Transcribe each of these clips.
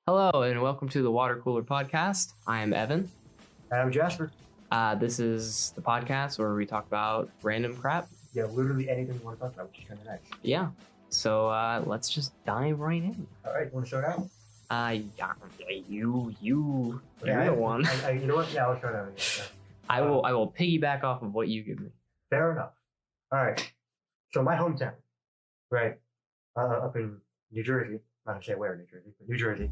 Hello and welcome to the Water Cooler Podcast. I am Evan. And I'm Jasper. This is the podcast where we talk about random crap. Yeah, literally anything you want to talk about, which is kind of nice. Yeah. So let's just dive right in. All right, you want to start out? You're the one. You know what? Yeah, I'll start out. Yeah. I will piggyback off of what you give me. Fair enough. All right. So my hometown, right, up in New Jersey, I don't say where in New Jersey, but New Jersey,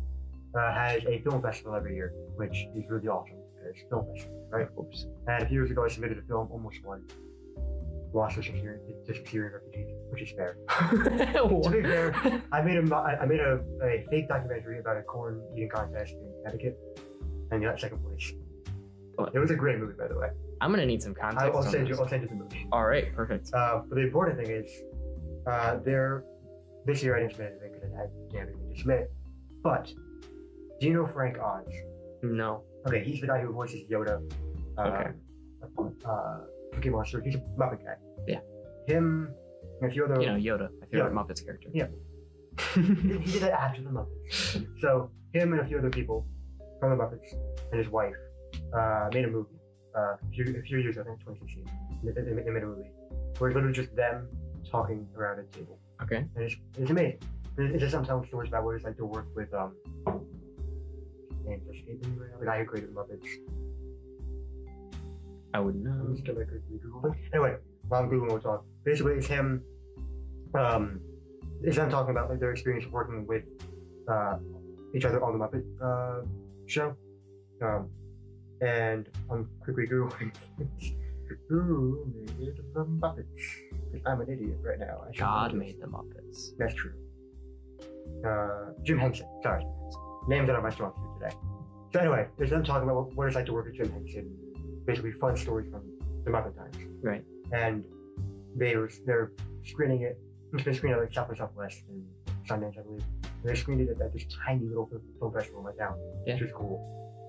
has a film festival every year, which is really awesome. It's a film festival, right? Of course. And a few years ago, I submitted a film, almost won. Lost to some Syrian refugees, which is fair. To be fair, I made a fake documentary about a corn eating contest in Connecticut, and got second place. It was a great movie, by the way. I'm gonna need some context. I'll send you the movie. All right, perfect. But the important thing is, this year I didn't submit anything because I had anything to submit. But do you know Frank Oz? No. Okay, he's the guy who voices Yoda. Okay. Cookie Monster. He's a Muppet guy. Yeah. Him and a few other. You know, Yoda, my favorite Muppets character. Yeah. He did it after the Muppets. So him and a few other people from the Muppets and his wife made a movie. A few years ago, I think 2016. They made a movie where it's literally just them talking around a table. Okay. And it's amazing. It's just I'm telling stories about what it's like to work with the guy who created the Muppets. I would know. I'm just gonna quickly Google it. Anyway, while I'm Googling what's on, basically it's him. It's them talking about like their experience working with each other on the Muppet show. And I'm quickly Googling who made the Muppets. I'm an idiot right now. God made the Muppets. That's true. Jim Henson. Sorry. Names that are my strong suit today. So anyway, there's them talking about what it's like to work with Jim Henson. Basically fun stories from the Muppet times. Right. And they're screening it. It's been screened at like South by Southwest and Sundance, I believe. And they screened it at this tiny little film festival in my town, which is cool.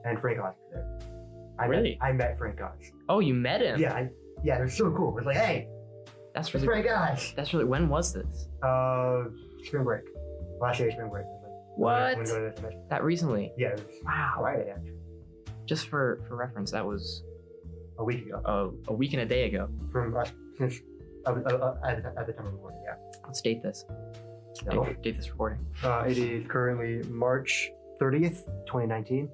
And Frank Oz was there. I met Frank Oz. Oh, you met him? Yeah, it was so cool. It was like, hey, that's really Frank Oz. That's really. When was this? Spring break. Last year, spring break. What? That recently? Yeah, it was Friday actually. Just for reference, that was a week ago. A week and a day ago. From us, since at the time of recording, yeah. Let's date this. No. Date this recording. It is currently March 30th, 2019,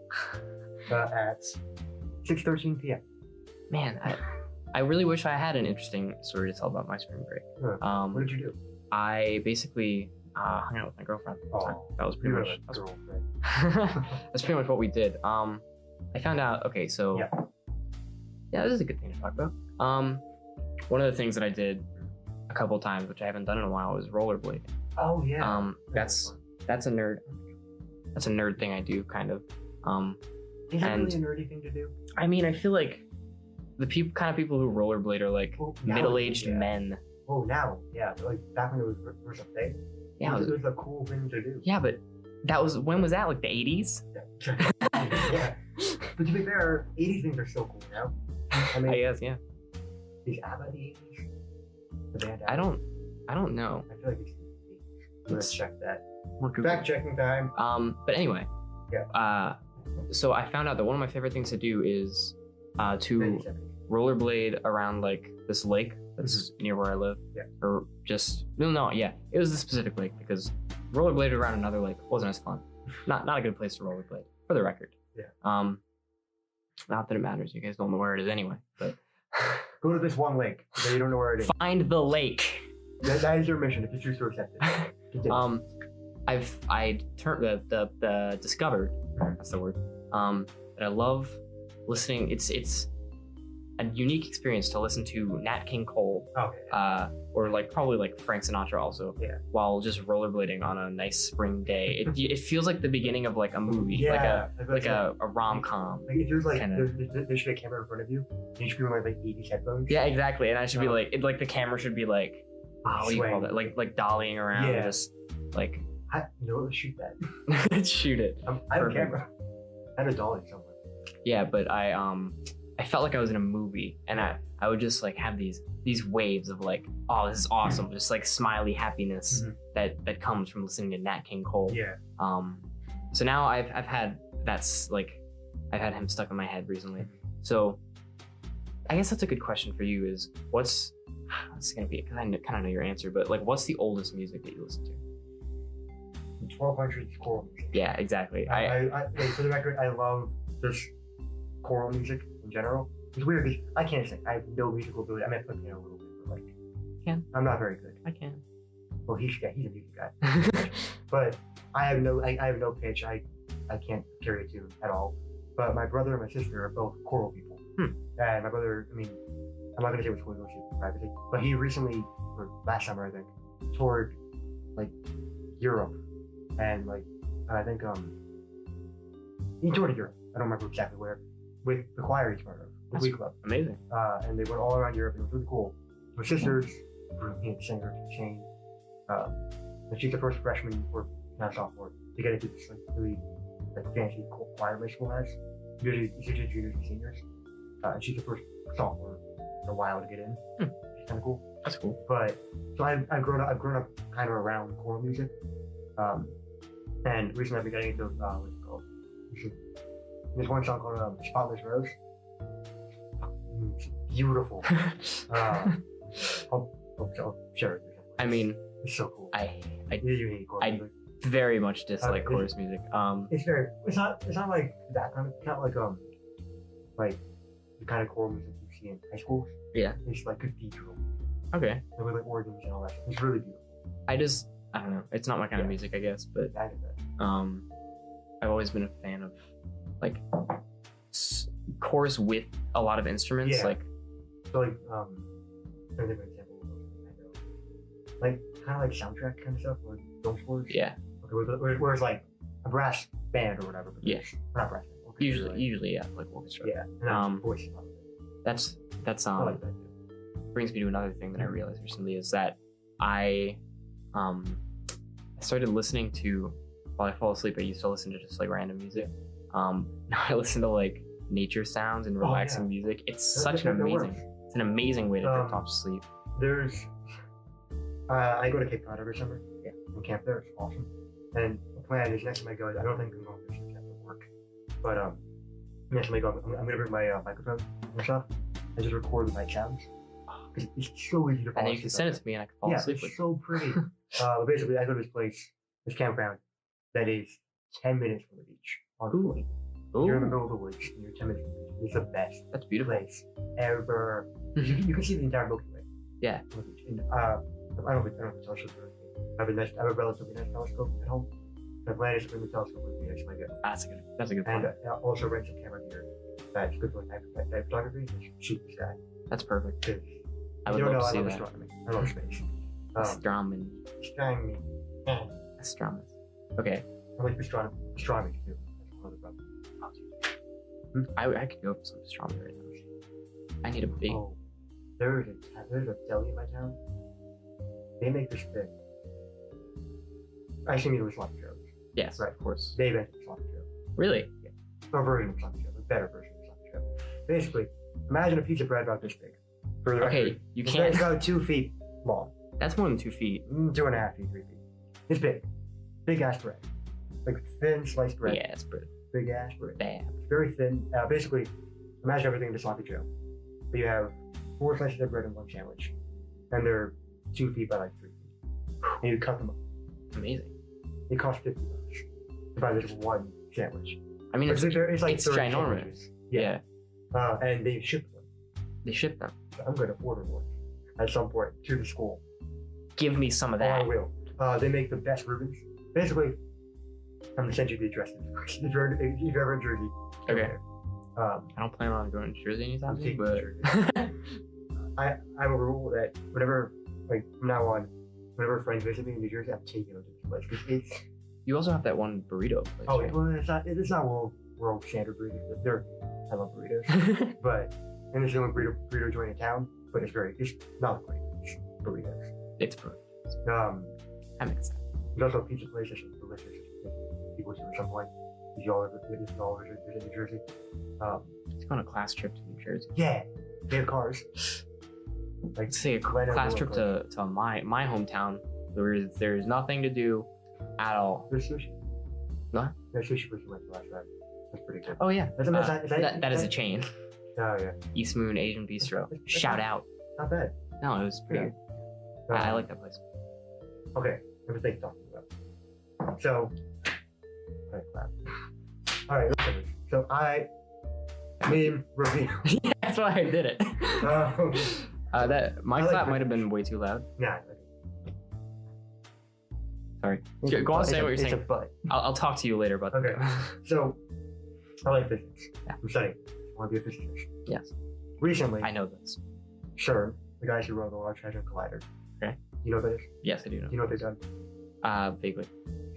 at 6:13 p.m. Man, I really wish I had an interesting story to tell about my spring break. What did you do? I basically hung out with my girlfriend. That was pretty much. That's pretty much what we did. I found out. Okay, so yeah, this is a good thing to talk about. One of the things that I did a couple times, which I haven't done in a while, is rollerblading. Oh yeah. That's a nerd. That's a nerd thing I do, kind of. Is that really a nerdy thing to do? I mean, I feel like the kind of people who rollerblade are like middle-aged men. Oh, now, yeah, but like back when it was a thing. Yeah, it was a cool thing to do. Yeah, but when was that? Like the 80s? Yeah. But to be fair, 80s things are so cool now. I mean, I guess, yeah. Is ABBA the 80s? The band I don't know. I feel like it's the 80s. Let's check that. Fact checking time. But anyway. Yeah. So I found out that one of my favorite things to do is to rollerblade around like this lake that's near where I live. Yeah. Or just it was this specific lake because rollerblading around another lake wasn't as fun. Not a good place to rollerblade, for the record. Yeah. Not that it matters. You guys don't know where it is anyway. But go to this one lake that you don't know where it is. Find the lake. That is your mission if you choose to accept it. Continue. I discovered, that's the word, that I love listening. It's a unique experience to listen to Nat King Cole, or like probably like Frank Sinatra also, while just rollerblading on a nice spring day. It feels like the beginning of like a movie, like a rom-com. Like it feels like there should be a camera in front of you, and you should be wearing like 80s headphones. Yeah, exactly. And I should be like, the camera should be like, what do you call that? Like dollying around, just like. Let's shoot that. Let's shoot it. I have a camera. I had a dolly somewhere. Yeah, but I felt like I was in a movie, and I would just like have these waves of like, oh, this is awesome, just like smiley happiness that comes from listening to Nat King Cole. Yeah. So now I've had I've had him stuck in my head recently. So I guess that's a good question for you. Is what's gonna be? Because I kind of know your answer, but like, what's the oldest music that you listen to? 1200s choral music. Yeah, exactly. Like, for the record, I love just choral music in general. It's weird because I can't sing. I have no musical ability. I mean, I play piano a little bit, but like, I'm not very good. I can. Well, he's a music guy, but I have no pitch. I can't carry a tune at all. But my brother and my sister are both choral people. And my brother, I mean, I'm not gonna say which school he goes to privately, but he recently, or last summer I think, toured like Europe, and like I think he toured Europe. I don't remember exactly where, with the choir he's part of, the Glee Club. Amazing. And they went all around Europe. It was really cool. My sister's singer, Shane. And she's the first freshman or not sophomore to get into this like really like fancy choir my school has. Usually juniors and seniors. And she's the first sophomore in a while to get in. It's kind of cool. That's cool. But so I've grown up kind of around choral music. And recently I've been getting into what's it called? There's one song called Spotless Rose. It's beautiful. I'll share it. I mean, it's so cool. I hate chorus music. very much dislike chorus music. It's not like that kind of. It's not like the kind of choral music you see in high schools. Yeah. It's like cathedral. Okay. And with like organs and all that. It's really beautiful. I don't know. It's not my kind of music, I guess, but I get that. I've always been a fan of like chorus with a lot of instruments. Yeah. Like, so like for an example, like kind of like soundtrack kind of stuff, or film scores. Yeah. Okay, where it's like a brass band or whatever. But yeah. Not brass band. Usually, yeah, like orchestra. Yeah. And voice. That's I like that too. Brings me to another thing that I realized recently is that I started listening to, while I fall asleep, I used to listen to just like random music. Now I listen to like nature sounds and relaxing music. It's such an amazing way to drift off to sleep. There's I go to Cape Cod every summer. Yeah. And camp there. It's awesome. And the plan is next time I go, I don't think I'm going to fishing camp at work. But next time I go, I'm gonna bring my microphone and stuff and just record the night sounds. It's so easy to fall asleep. And then you can send it to me and I can fall asleep with it. It's so pretty. Basically, I go to this place, this campground, that is 10 minutes from the beach. You're in the middle of the woods, and you're 10 minutes from the beach. It's the best That's beautiful. place ever. You can see the entire Milky Way. Yeah. And, I don't have a telescope or anything. I have a relatively nice telescope at home. The plan is to bring the telescope with me next time I go. That's a good point. And also rent some camera gear that's good for night photography and shoot the sky. That's perfect. I would would love to I see love that. astronomy. I love space. Astronomy. Astronomy. Okay. I like astronomy too. That's one of the problems. I could go for some astronomy right now. I need a big. Oh, there's a deli in my town. They make this thing. I assume you know sloppy joes. Yes, right. Of course. They invented sloppy joe. Really? Yeah. A version of sloppy joe, a better version of sloppy joe. Basically, imagine a piece of bread about this big. Okay, you can't. It's about 2 feet long. That's more than 2 feet. 2.5 feet, 3 feet. It's big. Big ass bread. Like thin sliced bread. Big ass bread. Big ass bread. Damn. It's very thin. Basically, imagine everything in the sloppy joe. But you have 4 slices of bread in one sandwich. And they're 2 feet by like 3 feet. And you cut them up. Amazing. It costs $50 to buy this one sandwich. I mean, it's like it's 30 ginormous. sandwiches. Yeah. And they ship them. They ship them. So I'm going to order one at some point to the school. Give me some of that. I will. They make the best Reubens. Basically, I'm going to send you the address. If you're ever in Jersey. Okay. I don't plan on going to Jersey anytime soon, but I have a rule that whenever, like from now on, whenever friends visit me in New Jersey, I'm taking them to this place. You also have that one burrito place. Oh, right? well, it's not world standard burritos. I love burritos, but and it's the only burrito joint in town. But it's not great burritos. It's perfect. That makes sense. There's also a pizza place that's delicious. People do at some point. If you all ever visit New Jersey. Let's go on a class trip to New Jersey. Yeah, they have cars. Like, let's say a class trip to my hometown where there's nothing to do at all. There's sushi. No. No, Sushi Sushi went to last time. That's pretty good. Oh yeah. That is a that- chain. Oh yeah. East Moon Asian Bistro. Shout out. Not bad. No, it was pretty good. I like that place. Okay, let me think talking about. So, all right, let's finish. So meme review. That's why I did it. That my I like clap might have been way too loud. Nah. Sorry. Go on, say what you're It's a saying. but. I'll talk to you later about Okay. that. So, I like physics. Yeah. I'm studying. I want to be a physicist. Yes, Recently, I know this. CERN, the guys who wrote the Large Hadron Collider. Okay. You know what that is? Yes, I do know. Do you know what they've done? Vaguely.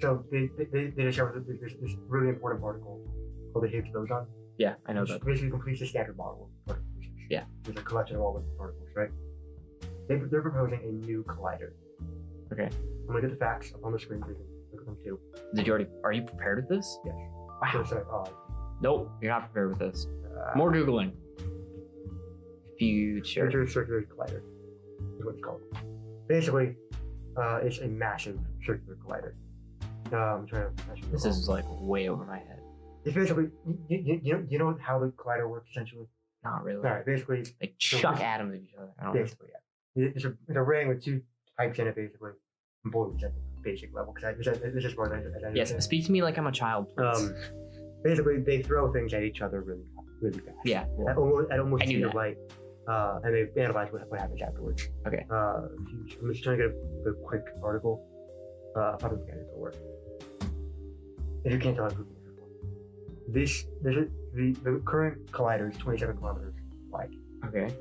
So they discovered that there's this really important particle called the Higgs boson. Yeah, I know Which that. basically completes the standard model of particle physics. Yeah. There's a collection of all the particles, right? They're proposing a new collider. Okay. I'm gonna get the facts up on the screen so you can look at them too. Are you prepared with this? Yes. Wow. So, Nope, you're not prepared with this. uh, More Googling. Future. Future Circular Collider is what it's called. Basically, it's a massive circular collider. I'm trying to actually. This is like way over my head. It's basically you know how the collider works essentially. Not really. All right, basically, Like chuck atoms at each other. I don't know. basically, yeah. It's a ring with two pipes in it, basically. I'm bored at the basic level because this is more than I Yes, speak to me like I'm a child, please. Basically, they throw things at each other really fast. Yeah. At almost I knew speed of that. light, and they analyze what happens afterwards. Okay. I'm just trying to get a quick article. Probably can't do work. If you can't tell, I'm Googling this. The current collider is 27 kilometers wide. Okay.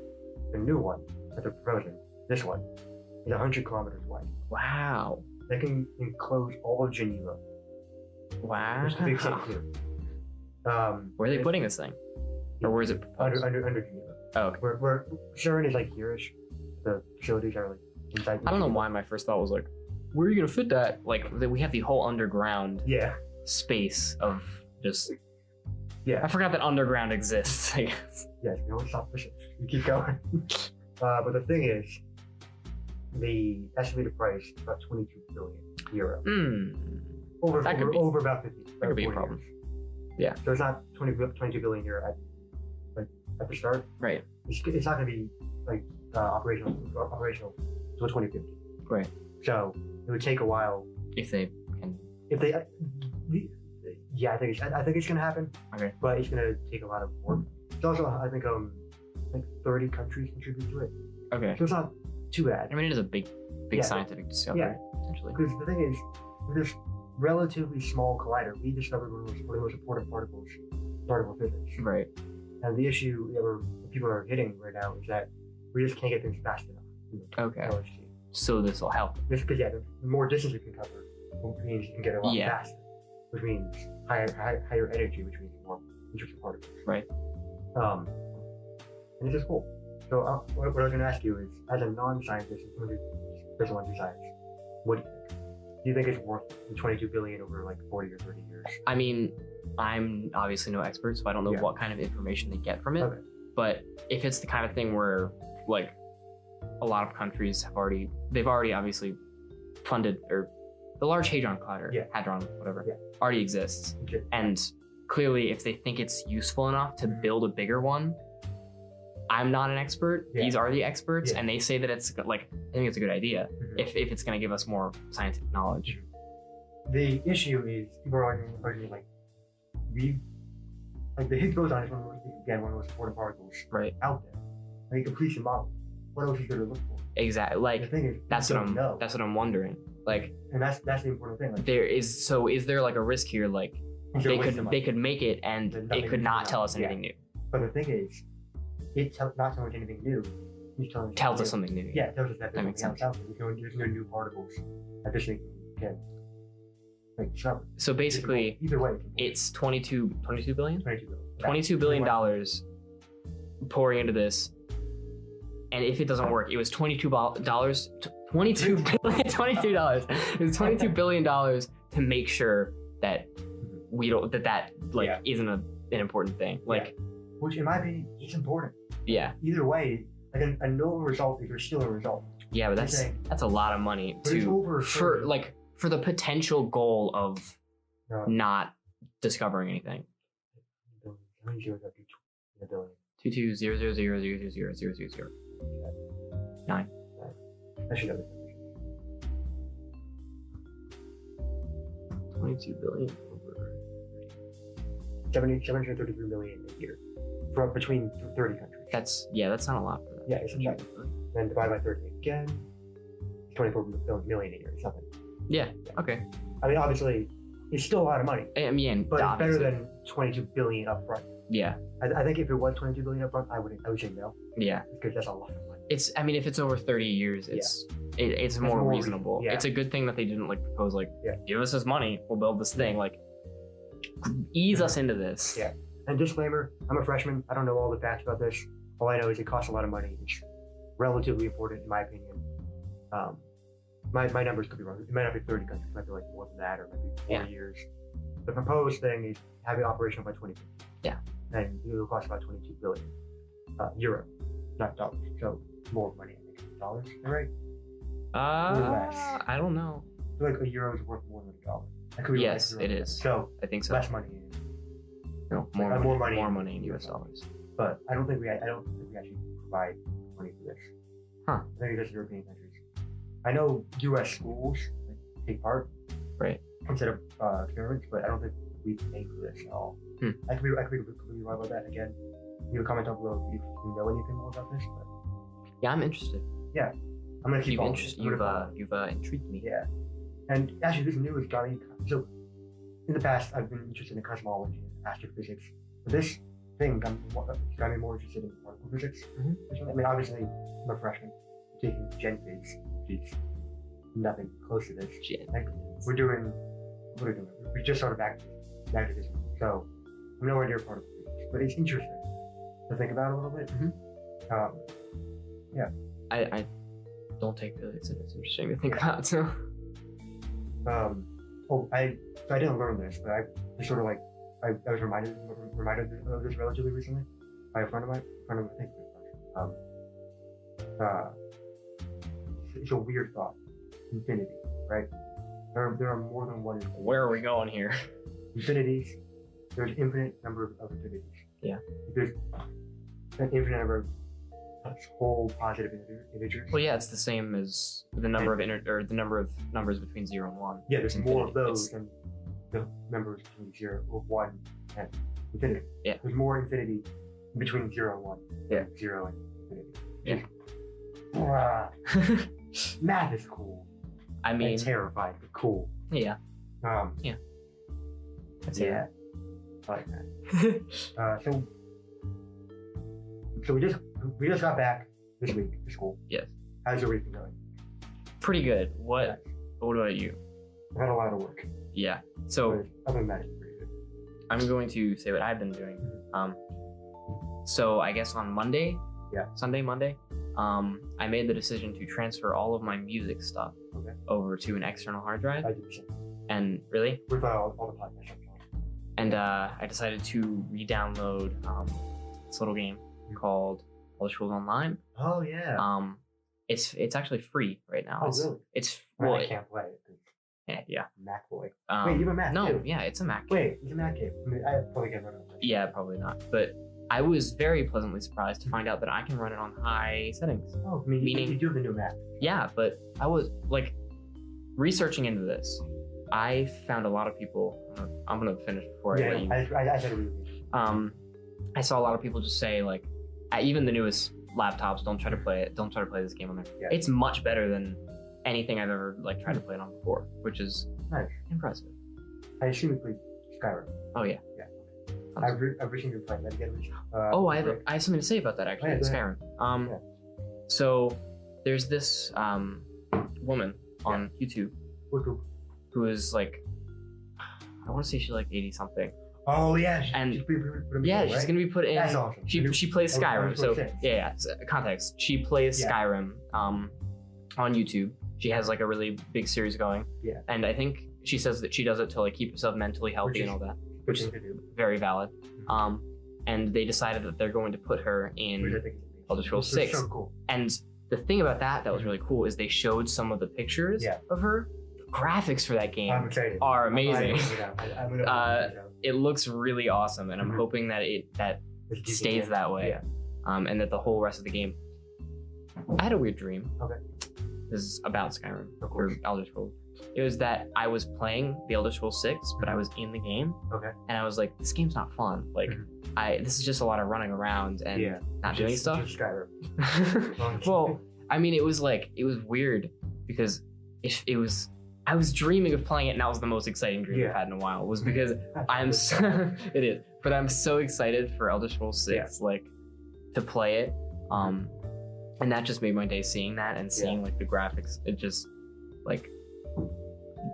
The new one that they're proposing, this one, is 100 kilometers wide. Wow. They can enclose all of Geneva. Wow. Which is a big city too. Where are they putting this thing? Or where is it proposed? Under Geneva. Oh, okay. Where CERN is like here-ish. The facilities are like inside. I don't know why my first thought was like, where are you gonna fit that? Like we have the whole underground Yeah. space of just. Yeah. I forgot that underground exists. I guess. Yes, we don't stop pushing. We keep going. But the thing is, the estimated price is about 22 billion euro. Over about 50. That could be a 40 problem. years. Yeah. So it's not 22 billion euro at the start. Right. It's not going to be like operational until 2050. Right. So it would take a while. If they can. If they, yeah, I think it's going to happen. Okay. But it's going to take a lot of work. It's also, I think 30 countries contribute to it. Okay. So it's not too bad. I mean, it is a big Yeah. scientific discovery. Yeah. Essentially. Because the thing is, with this relatively small collider, we discovered one of the most important particles, particle physics. Right. And the issue that people are hitting right now is that we just can't get things fast enough. Okay. LHC. So this will help. Just because, the more distance you can cover, which means you can get a lot faster, which means higher energy, which means more interesting particles. Right. And it's just cool. So what I was going to ask you is, as a non-scientist, someone who doesn't want to do science, what do you think? Do you think it's worth the 22 billion over like 40 or 30 years? I mean, I'm obviously no expert, so I don't know Yeah. what kind of information they get from it. Okay. But if it's the kind of thing where, like, a lot of countries they've already obviously funded, or the Large Hadron Collider, Hadron, whatever, already exists. Okay. And clearly, if they think it's useful enough to build a bigger one, I'm not an expert. Yeah. These are the experts, Yeah. and they say that it's like, I think it's a good idea if it's going to give us more scientific knowledge. The issue is people are arguing like the Higgs boson is one of the most important particles out there. Like a completion model. What else is there to look for? Exactly. Like the thing is, that's what I'm wondering. Like, and that's the important thing. Like, is there like a risk here? Like they could make it and it could not tell us anything new. But the thing is, it's not telling us anything new. It's tells us something new. Yeah, it tells us that makes sense. out there. There's no new particles that this thing can discover. So basically, either way, it's 22 billion? 22 billion. $22 billion pouring into this. And if it doesn't work, it was $22 billion. It was $22 billion to make sure that we don't that isn't an important thing. Like, which in my opinion is important. Yeah. Either way, like a no result is still a result. Yeah, but that's a lot of money for the potential goal of not discovering anything. How many zeros are in a billion? 22000000000. 9. I should know this. 22 billion over 733 million a year. For between 30 countries. that's not a lot for that. Yeah, it's not. Then divide by 30 again. 24 million a year or something. Yeah. Okay. I mean, obviously, it's still a lot of money, I mean, but it's better obviously. than 22 billion upfront. Yeah. I think if it was 22 billion upfront, I would say no, Yeah. because that's a lot of money. I mean, if it's over 30 years, it's more more reasonable. reason- yeah. It's a good thing that they didn't like propose like, Yeah. give us this money, we'll build this thing. Like, ease us into this. Yeah. And disclaimer, I'm a freshman. I don't know all the facts about this. All I know is it costs a lot of money. It's relatively important, in my opinion. My numbers could be wrong. It might not be 30 countries. It might be like more than that, or maybe 4 years. The proposed thing is have it operational by 2050. Yeah. And it will cost about 22 billion euro, not dollars. So more money in dollars, right? less. I don't know. I feel like a euro is worth more than $1. That could be Yes, less it is. So I think so. less money, No, more money in US dollars. but I don't think we actually provide money for this. Huh. I think it's just European countries. I know U.S. schools take part, Right. instead of experiments, but I don't think we pay for this at all. I could be completely wrong about that. Again, leave a comment down below if you know anything more about this. But Yeah, I'm interested. I'm gonna keep following. You've intrigued me. Yeah. And actually, this news got me. So, in the past, I've been interested in cosmology and astrophysics. But this thing got me more interested in particle physics. Mm-hmm. I mean, obviously, I'm a freshman. I'm taking Gen Phys, which is nothing close to this. Like, what are we doing? We just started magnetism. So, I'm nowhere near particle physics. But it's interesting to think about a little bit. I don't take physics, and it's interesting to think about. So. I didn't learn this, but I just sort of like I was reminded of this relatively recently by a friend of mine. It's a weird thought. Infinity, right? There are more than one infinity. Where are we going here? Infinities. There's infinite number of infinities. Yeah. There's an infinite number of whole positive integers. Well, yeah, it's the same as the number of the number of numbers between 0 and 1. Yeah, there's more of those than the numbers between 0 or 1 and infinity. Yeah. There's more infinity between 0 and 1 Yeah. than 0 and infinity. Yeah. Math is cool. I mean, And terrifying, but cool. yeah. Yeah. That's Yeah. I like that. So we just got back this week to school. Yes. How's your week been going? Pretty good. What about you? I've had a lot of work. Yeah. So But other than that, it's pretty good. I'm going to say what I've been doing. So I guess on Monday, Monday, I made the decision to transfer all of my music stuff over to an external hard drive. I did the same. And really? With all the podcasts. And I decided to re-download this little game called College Schools Online. Oh yeah. It's actually free right now. Oh really? It's I can't play it. yeah. Mac boy. Wait, you have a Mac No, too? yeah, it's a Mac. Wait, it's a Mac game. I mean, I probably can't run it on that. Yeah, probably not. But I was very pleasantly surprised to find out that I can run it on high settings. Oh, meaning you do have the new Mac. Yeah, but I was like researching into this. I found a lot of people. I'm gonna finish before I let you. I said it really. I saw a lot of people just say like, even the newest laptops, don't try to play it. Don't try to play this game on there. Yeah. It's much better than anything I've ever like tried to play it on before, which is Nice. impressive. I assume you played Skyrim. Oh yeah. Yeah. I've recently been playing that again. I have something to say about that actually. Oh, yeah, Skyrim. Yeah. So there's this woman on YouTube who is like, I want to say she's like 80 something. Oh yeah. And she's she's gonna be put in. That's awesome. She plays Skyrim. So 26. so context. She plays Yeah. Skyrim on YouTube. She has like a really big series going. Yeah. And I think she says that she does it to like keep herself mentally healthy and all that, which is very valid. And they decided that they're going to put her in Elder Scrolls 6. So cool. And the thing about that was really cool is they showed some of the pictures of her graphics for that game I'm excited. are amazing. I'm gonna It looks really awesome, and I'm hoping that it stays that way. Yeah. And that the whole rest of the game. I had a weird dream. Okay. This is about Skyrim Of or course. Elder Scrolls. It was that I was playing the Elder Scrolls 6, but I was in the game, Okay. and I was like, this game's not fun. Like, this is just a lot of running around and not doing stuff. Just Skyrim. Well, I mean, it was weird because I was dreaming of playing it, and that was the most exciting dream I've had in a while. Was because it is, but I'm so excited for Elder Scrolls 6, like, to play it. And that just made my day seeing that and seeing like the graphics. It just like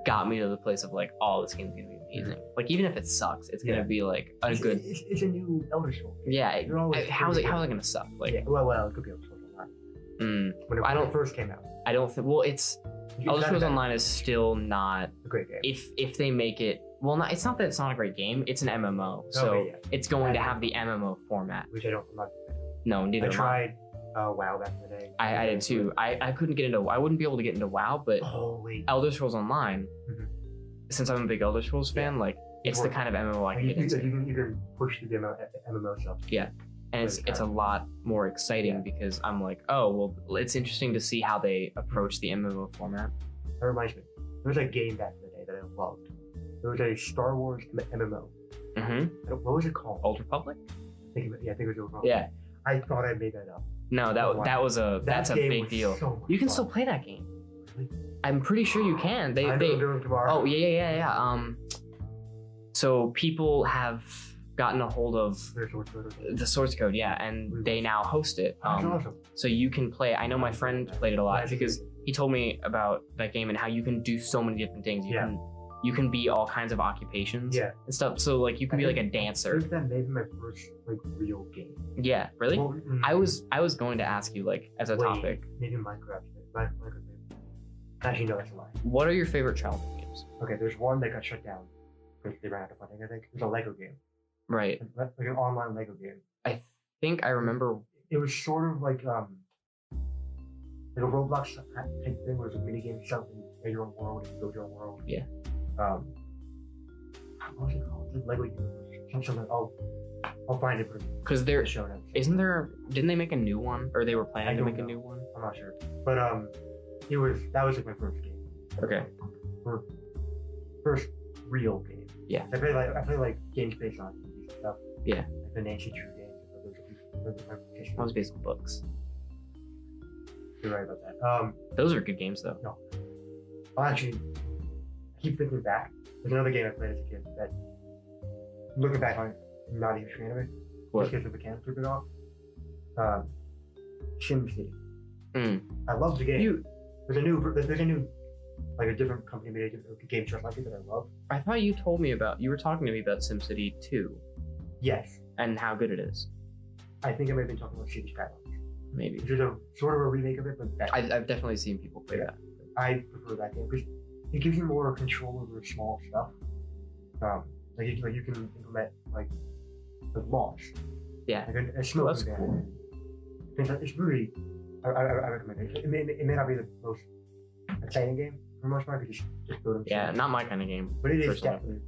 got me to the place of like, oh, this game's gonna be amazing. Like, even if it sucks, it's gonna be like a good. It's a new Elder Scrolls. Yeah. How's it gonna suck? Like, well, it could be Elder Scrolls Online. When it first came out. I don't think. Well, Elder Scrolls Online is still not a great game. If they make it, well, it's not that it's not a great game. It's an MMO, so it's going to have the MMO format. Which I'm not. No, neither. I tried WoW back in the day. I did too. I couldn't get into. I wouldn't be able to get into WoW, but Elder Scrolls Online. Since I'm a big Elder Scrolls fan, like it's the kind of MMO I can get into. You can push through the MMO stuff. Yeah, and it's a lot more exciting because I'm like, oh well, it's interesting to see how they approach the MMO format. That reminds me, there was a game back in the day that I loved. There was a Star Wars MMO. What was it called? Old Republic. I think it was Old Republic. Yeah. I thought I made that up. No, that's a big deal. So you can fun. still play that game. Really? I'm pretty sure you can. I'm doing it tomorrow. Oh yeah. So people have gotten a hold of the source code, and they now host it. Awesome. So you can play. I know my friend played it a lot because he told me about that game and how you can do so many different things. You can be all kinds of occupations and stuff. So like you can be like a dancer. I think that may be my first like real game. Yeah, really? Well, I was going to ask you like as a topic. Maybe Minecraft. Actually, no, that's a lie. What are your favorite childhood games? Okay, there's one that got shut down because they ran out of funding. I think it was a Lego game. Right. Like an online Lego game. I think I remember. It was sort of like a Roblox type thing where it was a mini game, shut in your own world and build your own world. Yeah. What was it called? It's Lego Universe. Something. I'll find it. Because there isn't there. Didn't they make a new one, or they were planning to make a new one? I'm not sure. But that was like my first game. Okay. First real game. Yeah. I play like games based on TV stuff. Yeah. Like the Nancy Drew games. That was based on books. You're right about that. Those are good games though. No. Well, actually, I keep thinking back. There's another game I played as a kid that, looking back on it, I'm not even a fan of it. What? Just because the mechanics are a bit off. SimCity. I love the game. There's a new, like a different company made a game just like it that I love. I thought you told me about. You were talking to me about SimCity 2. Yes. And how good it is. I think I might have been talking about City Skylines. Maybe. Which is a sort of a remake of it, but I've definitely seen people play that. I prefer that game because it gives you more control over small stuff. Like you can implement like the laws. Yeah. Like a smoke that's cool. It's really, I recommend it. It may not be the most exciting game for the most part because just build them. Yeah, not my kind of game. But it is definitely.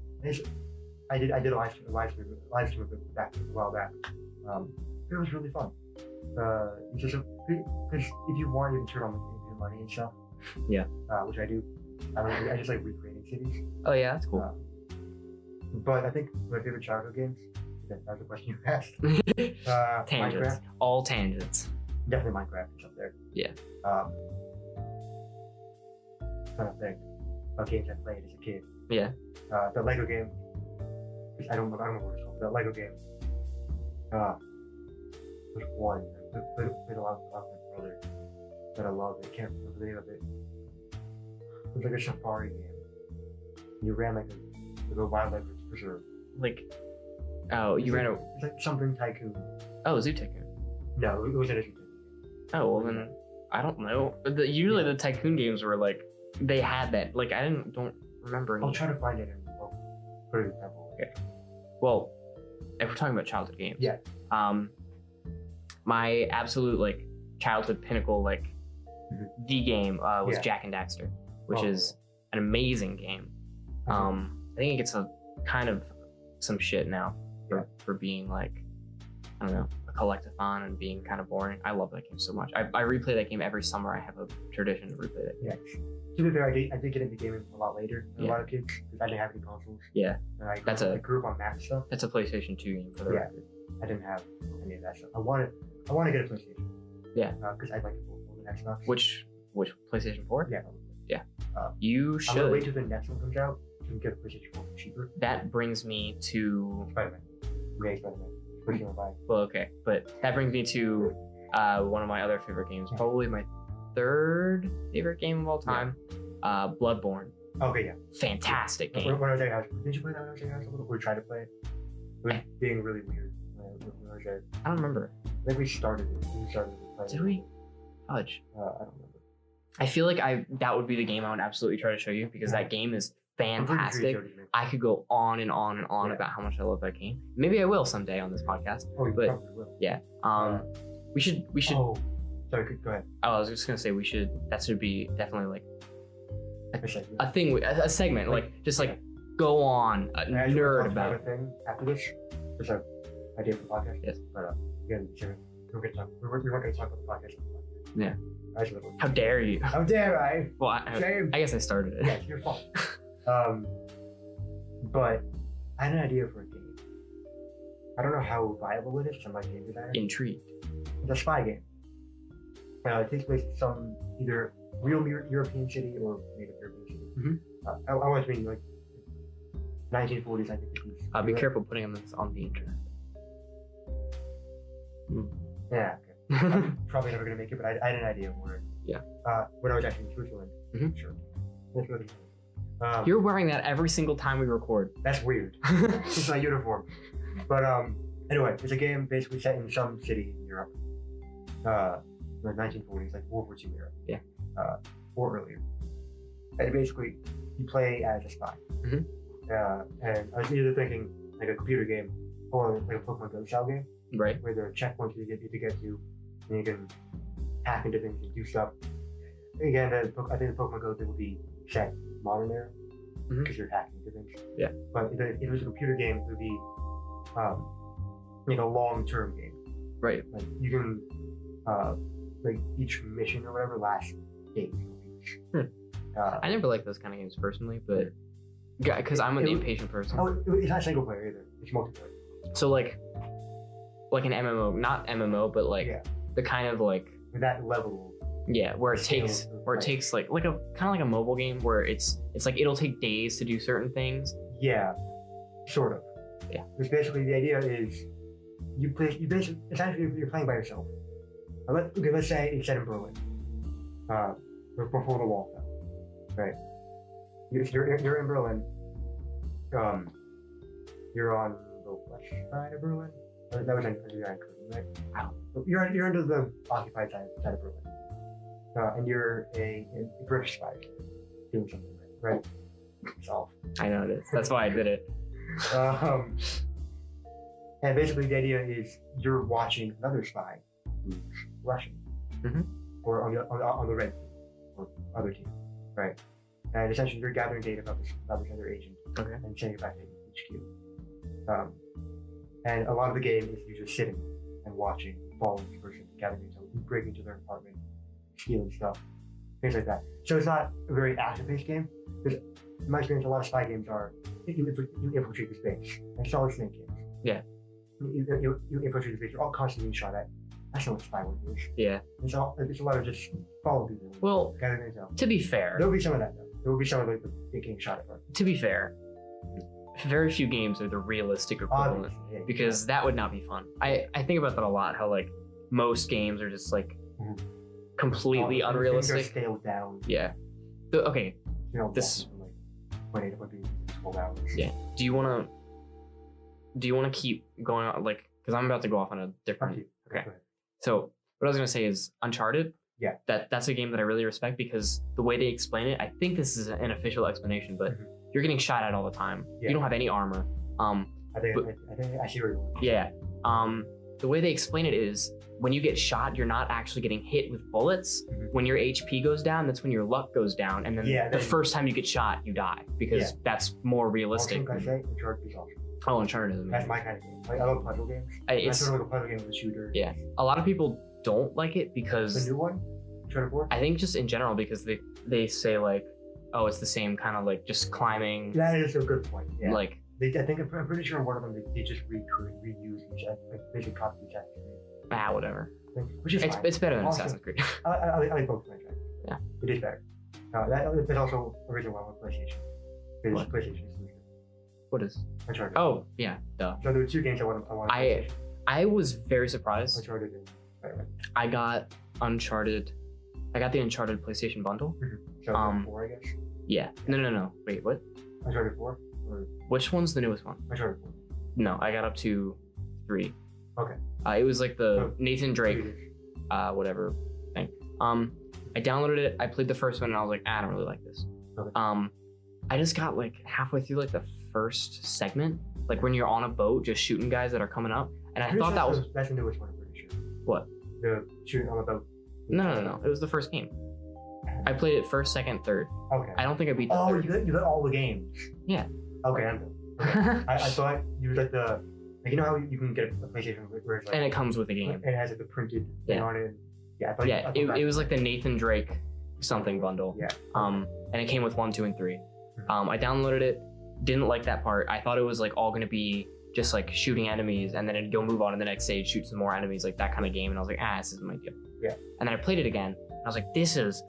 I did a live stream of it back a while back. It was really fun. Just because if you want, you can turn on the money and stuff. Yeah. Which I do. I just like recreating cities. Oh yeah, that's cool. But I think my favorite childhood games. That was the question you asked. Tangents. Minecraft. All tangents. Definitely Minecraft is up there. Yeah. Trying to think about games I played as a kid. Yeah. The Lego game. I don't know what it's called. The Lego game. There's one. I played a lot with my brother that I love. I can't remember the name of it. It was like a safari game. You ran like a wildlife preserve. Like, oh, you ran a. It's like something tycoon. Oh, Zoo Tycoon. No, it wasn't a Zoo Tycoon. Oh well, then I don't know. Usually the tycoon games were like they had that. Like I don't remember any. I'll try to find it and I'll put it in the example. Okay. Well, if we're talking about childhood games, yeah. My absolute like childhood pinnacle like the game was Jak and Daxter, which is an amazing game. I think it gets a kind of some shit now for being like, I don't know, a collectathon and being kind of boring. I love that game so much. I replay that game every summer. I have a tradition to replay that game. Yeah. To be fair, I did get into gaming a lot later than a lot of kids because I didn't have any consoles. Yeah. And I grew up on Mac stuff. That's a PlayStation 2 game for the record. I didn't have any of that stuff. I want to get a PlayStation. Yeah. Because I'd like to play more than Xbox. Which PlayStation 4? Yeah. Yeah. You should. I'm gonna wait till the next one comes out to get a PlayStation 4 cheaper. That brings me to Spider-Man. Yeah, Spider-Man. First one I buy. Well, okay, but that brings me to one of my other favorite games, probably my third favorite game of all time, Bloodborne. Okay, yeah. Fantastic game. When I was at your house, did you play that when I was at your house a little? Or try to play it? It was being really weird. When I was there. I don't remember. I think we started it. We started it. Did we? Fudge. I don't remember. I feel like that would be the game I would absolutely try to show you because that game is fantastic. I could go on and on and on about how much I love that game. Maybe I will someday on this podcast. Oh, you but probably will. Yeah. We should. Oh, sorry. Go ahead. I was just gonna say we should. That should be definitely like a thing, a segment, like just like go on a nerd about a thing after this. There's an idea for the podcast. Yes. But again, we're not going to talk about the podcast. Yeah. How dare you? How dare I? Well, I guess I started it. Yeah, it's your fault. But I had an idea for a game. I don't know how viable it is. I'm like game designer. Intrigued. It's a spy game. It takes place in some either real European city or native European city. Mm-hmm. I want to mean like 1940s, 1950s. Be careful putting them on the internet. Yeah. Okay. I'm probably never gonna make it, but I had an idea for it. Yeah. When I was actually in Switzerland. Mm-hmm. Sure. That's really You're wearing that every single time we record. That's weird. It's my uniform. But anyway, it's a game basically set in some city in Europe. The 1940s, like World War II era. Yeah. Or earlier. And basically, you play as a spy. Mm-hmm. And I was either thinking like a computer game or like a Pokemon Go style game. Right. Where there are checkpoints you get to, and you can hack into things and do stuff. Again, I think the Pokemon Go thing would be set modern era because you're hacking into things. Yeah. But if it was a computer game, it would be like a long-term game. Right. Like you can like each mission or whatever lasts days or weeks. I never liked those kind of games personally, but because I'm an impatient person. Oh, it's not single player either. It's multiplayer. So like an MMO, not MMO, but like the kind of like with that level. Yeah, where it takes like a kind of like a mobile game where it's like it'll take days to do certain things. Yeah, sort of. Yeah. Because basically the idea is essentially you're playing by yourself. Let's say it's set in Berlin. Before the wall fell. Right. You're in Berlin. You're on the west side of Berlin. That was in right? You're under the occupied side of Berlin. And you're a British spy doing something, right? Yourself. I know it is. That's why I did it. And basically the idea is you're watching another spy who's Russian, or on the red team or other team, right? And essentially you're gathering data about this other agent and sending it back to HQ. And a lot of the game is you just sitting and watching, following this person, gathering intel, breaking into their apartment, stealing stuff, things like that. So it's not a very active-based game. Because in my experience, a lot of spy games are you infiltrate the space, and Solid Snake games. Yeah. You infiltrate the space. You're all constantly being shot at. That's not what spy work is. Yeah. It's a lot of just following people. Well, gathering intel. To be fair, there will be some of that though. There will be some of like the getting shot at. To be fair, very few games are the realistic equivalent because that would not be fun. I think about that a lot. How like most games are just like completely unrealistic. Things are scaled down. Yeah. Okay. You know, this. Like, it would be 12 hours. Yeah. Do you want to keep going on like? Because I'm about to go off on a different. Okay. So what I was gonna say is Uncharted. Yeah. That's a game that I really respect because the way they explain it, I think this is an official explanation, but you're getting shot at all the time. Yeah. You don't have any armor. I think I see where you're going. Yeah. the way they explain it is when you get shot, you're not actually getting hit with bullets. Mhm. When your HP goes down, that's when your luck goes down, and then the first time you get shot, you die because that's more realistic. Also, can I say Uncharted is awesome. Oh, Uncharted is That's amazing. my kind of game. Like, I love puzzle games. It's sort of like a puzzle game with a shooter. Yeah, a lot of people don't like it The because new one, Uncharted 4. I think just in general because they say like, oh, it's the same kind of like just climbing. That is a good point. Yeah. Like I'm pretty sure one of them they just reuse each, like basically copy each other. Whatever. Which is fine. It's better than Also, Assassin's Creed. I like both franchises. Yeah. It is better. That's also original one on PlayStation. It's What? PlayStation exclusive. What is? Uncharted. Oh yeah, duh. So there were two games I want. I was very surprised. Uncharted and Spider-Man. I got Uncharted. I got the Uncharted PlayStation bundle. So 4, I guess. Yeah. No. Wait, what? Uncharted 4 or Which one's the newest one? Uncharted 4. No, I got up to 3. Okay. It was like the Nathan Drake, 3-ish. whatever thing. I downloaded it. I played the first one, and I was like, I don't really like this. Okay. I just got like halfway through like the first segment, like when you're on a boat just shooting guys that are coming up, and I thought that was that's the newest one. I'm pretty sure. what? The shooting on the boat. No. It was the first game. I played it first, second, third. Okay. I don't think I beat the Oh, third. you got all the games. Yeah. Okay, I'm done. Okay. I thought you like you know how you can get a PlayStation where it's like, And it comes with a game. and it has like the printed thing on it. Yeah, I thought Yeah, it was like the Nathan Drake something bundle. Yeah. And it came with 1, 2, and 3. I downloaded it, didn't like that part. I thought it was like all gonna be just like shooting enemies and then it'd go move on to the next stage, shoot some more enemies, like that kind of game. And I was like, this isn't my deal. Yeah. And then I played it again. And I was like, this is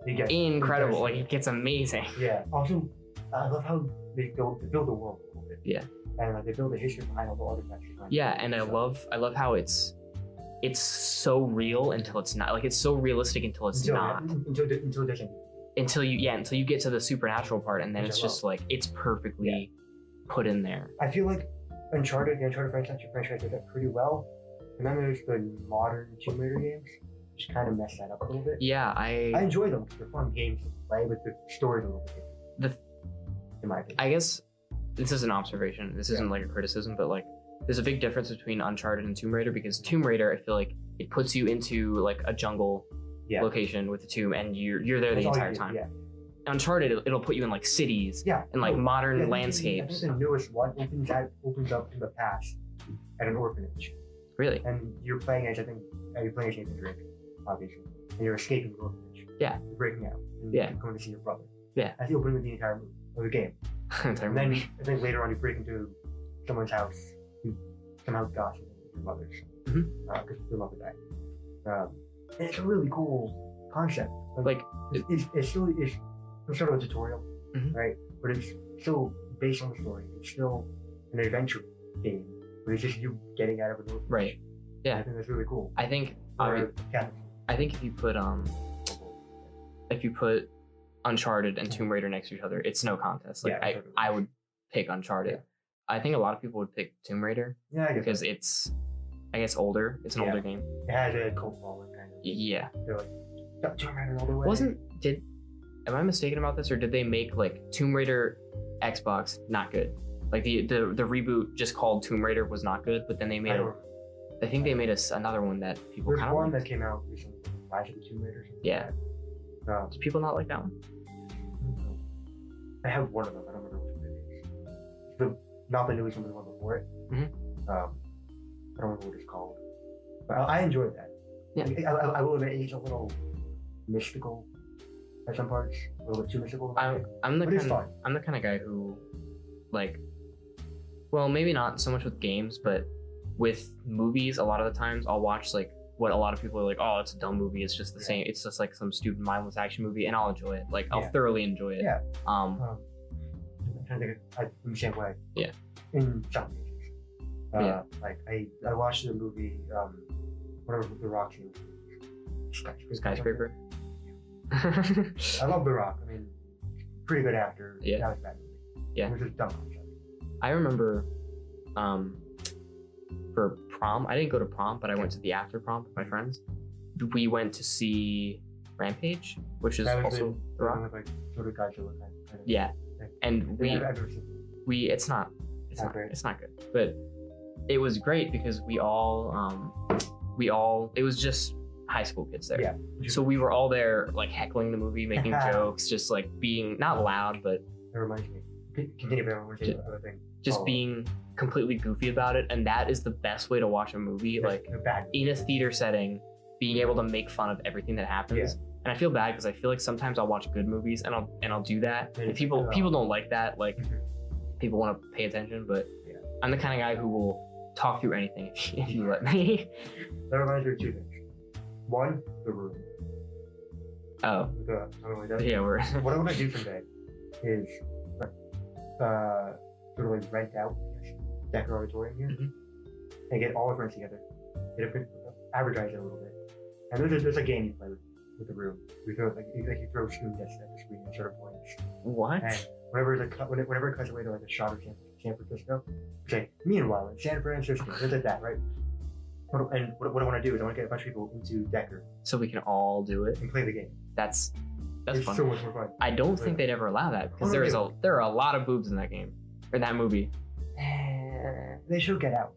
incredible. Like it gets amazing. Yeah. Also, I love how they build the world a little bit. Yeah. And like they build the history behind all the artifacts. Yeah, and I love how it's so real until it's not. Like it's so realistic until it's not. Until it doesn't. Until you get to the supernatural part, and then it's just like it's perfectly put in there. I feel like the Uncharted franchise did that pretty well. And then there's the modern Tomb Raider games, which kind of mess that up a little bit. Yeah, I enjoy them. They're fun games to play, but the story's a little bit different. In my opinion. I guess this is an observation. This isn't like a criticism, but like there's a big difference between Uncharted and Tomb Raider because Tomb Raider, I feel like it puts you into like a jungle location with the tomb, and you're there the entire time. Yeah. Uncharted, it'll put you in like cities and like modern landscapes. I think the newest one opens up in the past at an orphanage. Really? And you're playing as Nathan Drake, obviously, and you're escaping the orphanage. Yeah. You're breaking out. And you're going to see your brother. Yeah. That's the opening of the entire movie, of the game. And then I think later on you break into someone's house, you somehow gossip with your mother's, because your mother died. And it's a really cool concept. Like it's still some sort of a tutorial, right? But it's still based on the story. It's still an adventure game, but it's just you getting out of an orphanage. Right. Yeah. I think that's really cool. I think if you put Uncharted and Tomb Raider next to each other, it's no contest. Like I would pick Uncharted. Yeah. I think a lot of people would pick Tomb Raider. Yeah, because it's, I guess, older. It's an older game. It has a cult following kind of. Yeah. They're like, Tomb Raider all the way. Am I mistaken about this, or did they make like Tomb Raider Xbox not good? Like the reboot just called Tomb Raider was not good, but then they made I think they made another one that people kind of. There's one that came out recently, Rise of the Tomb Raider. Yeah. Do people not like that one? I have one of them. I don't remember which one it is. Not the newest one, the one before it. I don't remember what it's called. But I enjoyed that. Yeah. I will admit it's a little mystical at some parts. A little bit too mystical. I'm the kind of guy who, like, well, maybe not so much with games, but with movies, a lot of the times I'll watch like what a lot of people are like, oh, it's a dumb movie. It's just the same. It's just like some stupid mindless action movie, and I'll enjoy it. Like I'll thoroughly enjoy it. Yeah. I'm trying to think in the same way. Yeah. In some cases. Like I watched the movie, whatever the Rock's movie. Skyscraper. I love The Rock. I mean, pretty good actor. Yeah. That was a bad movie. Yeah. It was just dumb. I remember, for prom, I didn't go to prom, but I went to the after prom with my friends. We went to see Rampage, which is also The Rock. Like sort of Godzilla kind of. Yeah, and it's not good, but it was great because we all it was just high school kids there. Yeah. So we were all there like heckling the movie, making jokes, just like being not loud, but That reminds me. Continue, but I want to say another thing. just being completely goofy about it. And that is the best way to watch a movie, like in a theater setting, being able to make fun of everything that happens. Yeah. And I feel bad because I feel like sometimes I'll watch good movies and I'll do that. And people don't like that. Like people want to pay attention, but I'm the kind of guy who will talk through anything if you let me. That reminds me of two things. One, The Room. Oh. Yeah, we're What I want to do someday is sort of like rent out Decker Auditorium here and get all our friends together, advertise it a little bit. And there's a game you play with The Room. You throw you throw spoon discs at the screen and sort of points. What? And whenever it cuts away to like a shot of San Francisco, say, meanwhile in San Francisco, just like that, right? And what I want to do is I want to get a bunch of people into Decker So we can all do it. and play the game. That's It's fun. so much more fun. I don't think they'd ever allow that because there are a lot of boobs in that game or that movie. They should Get Out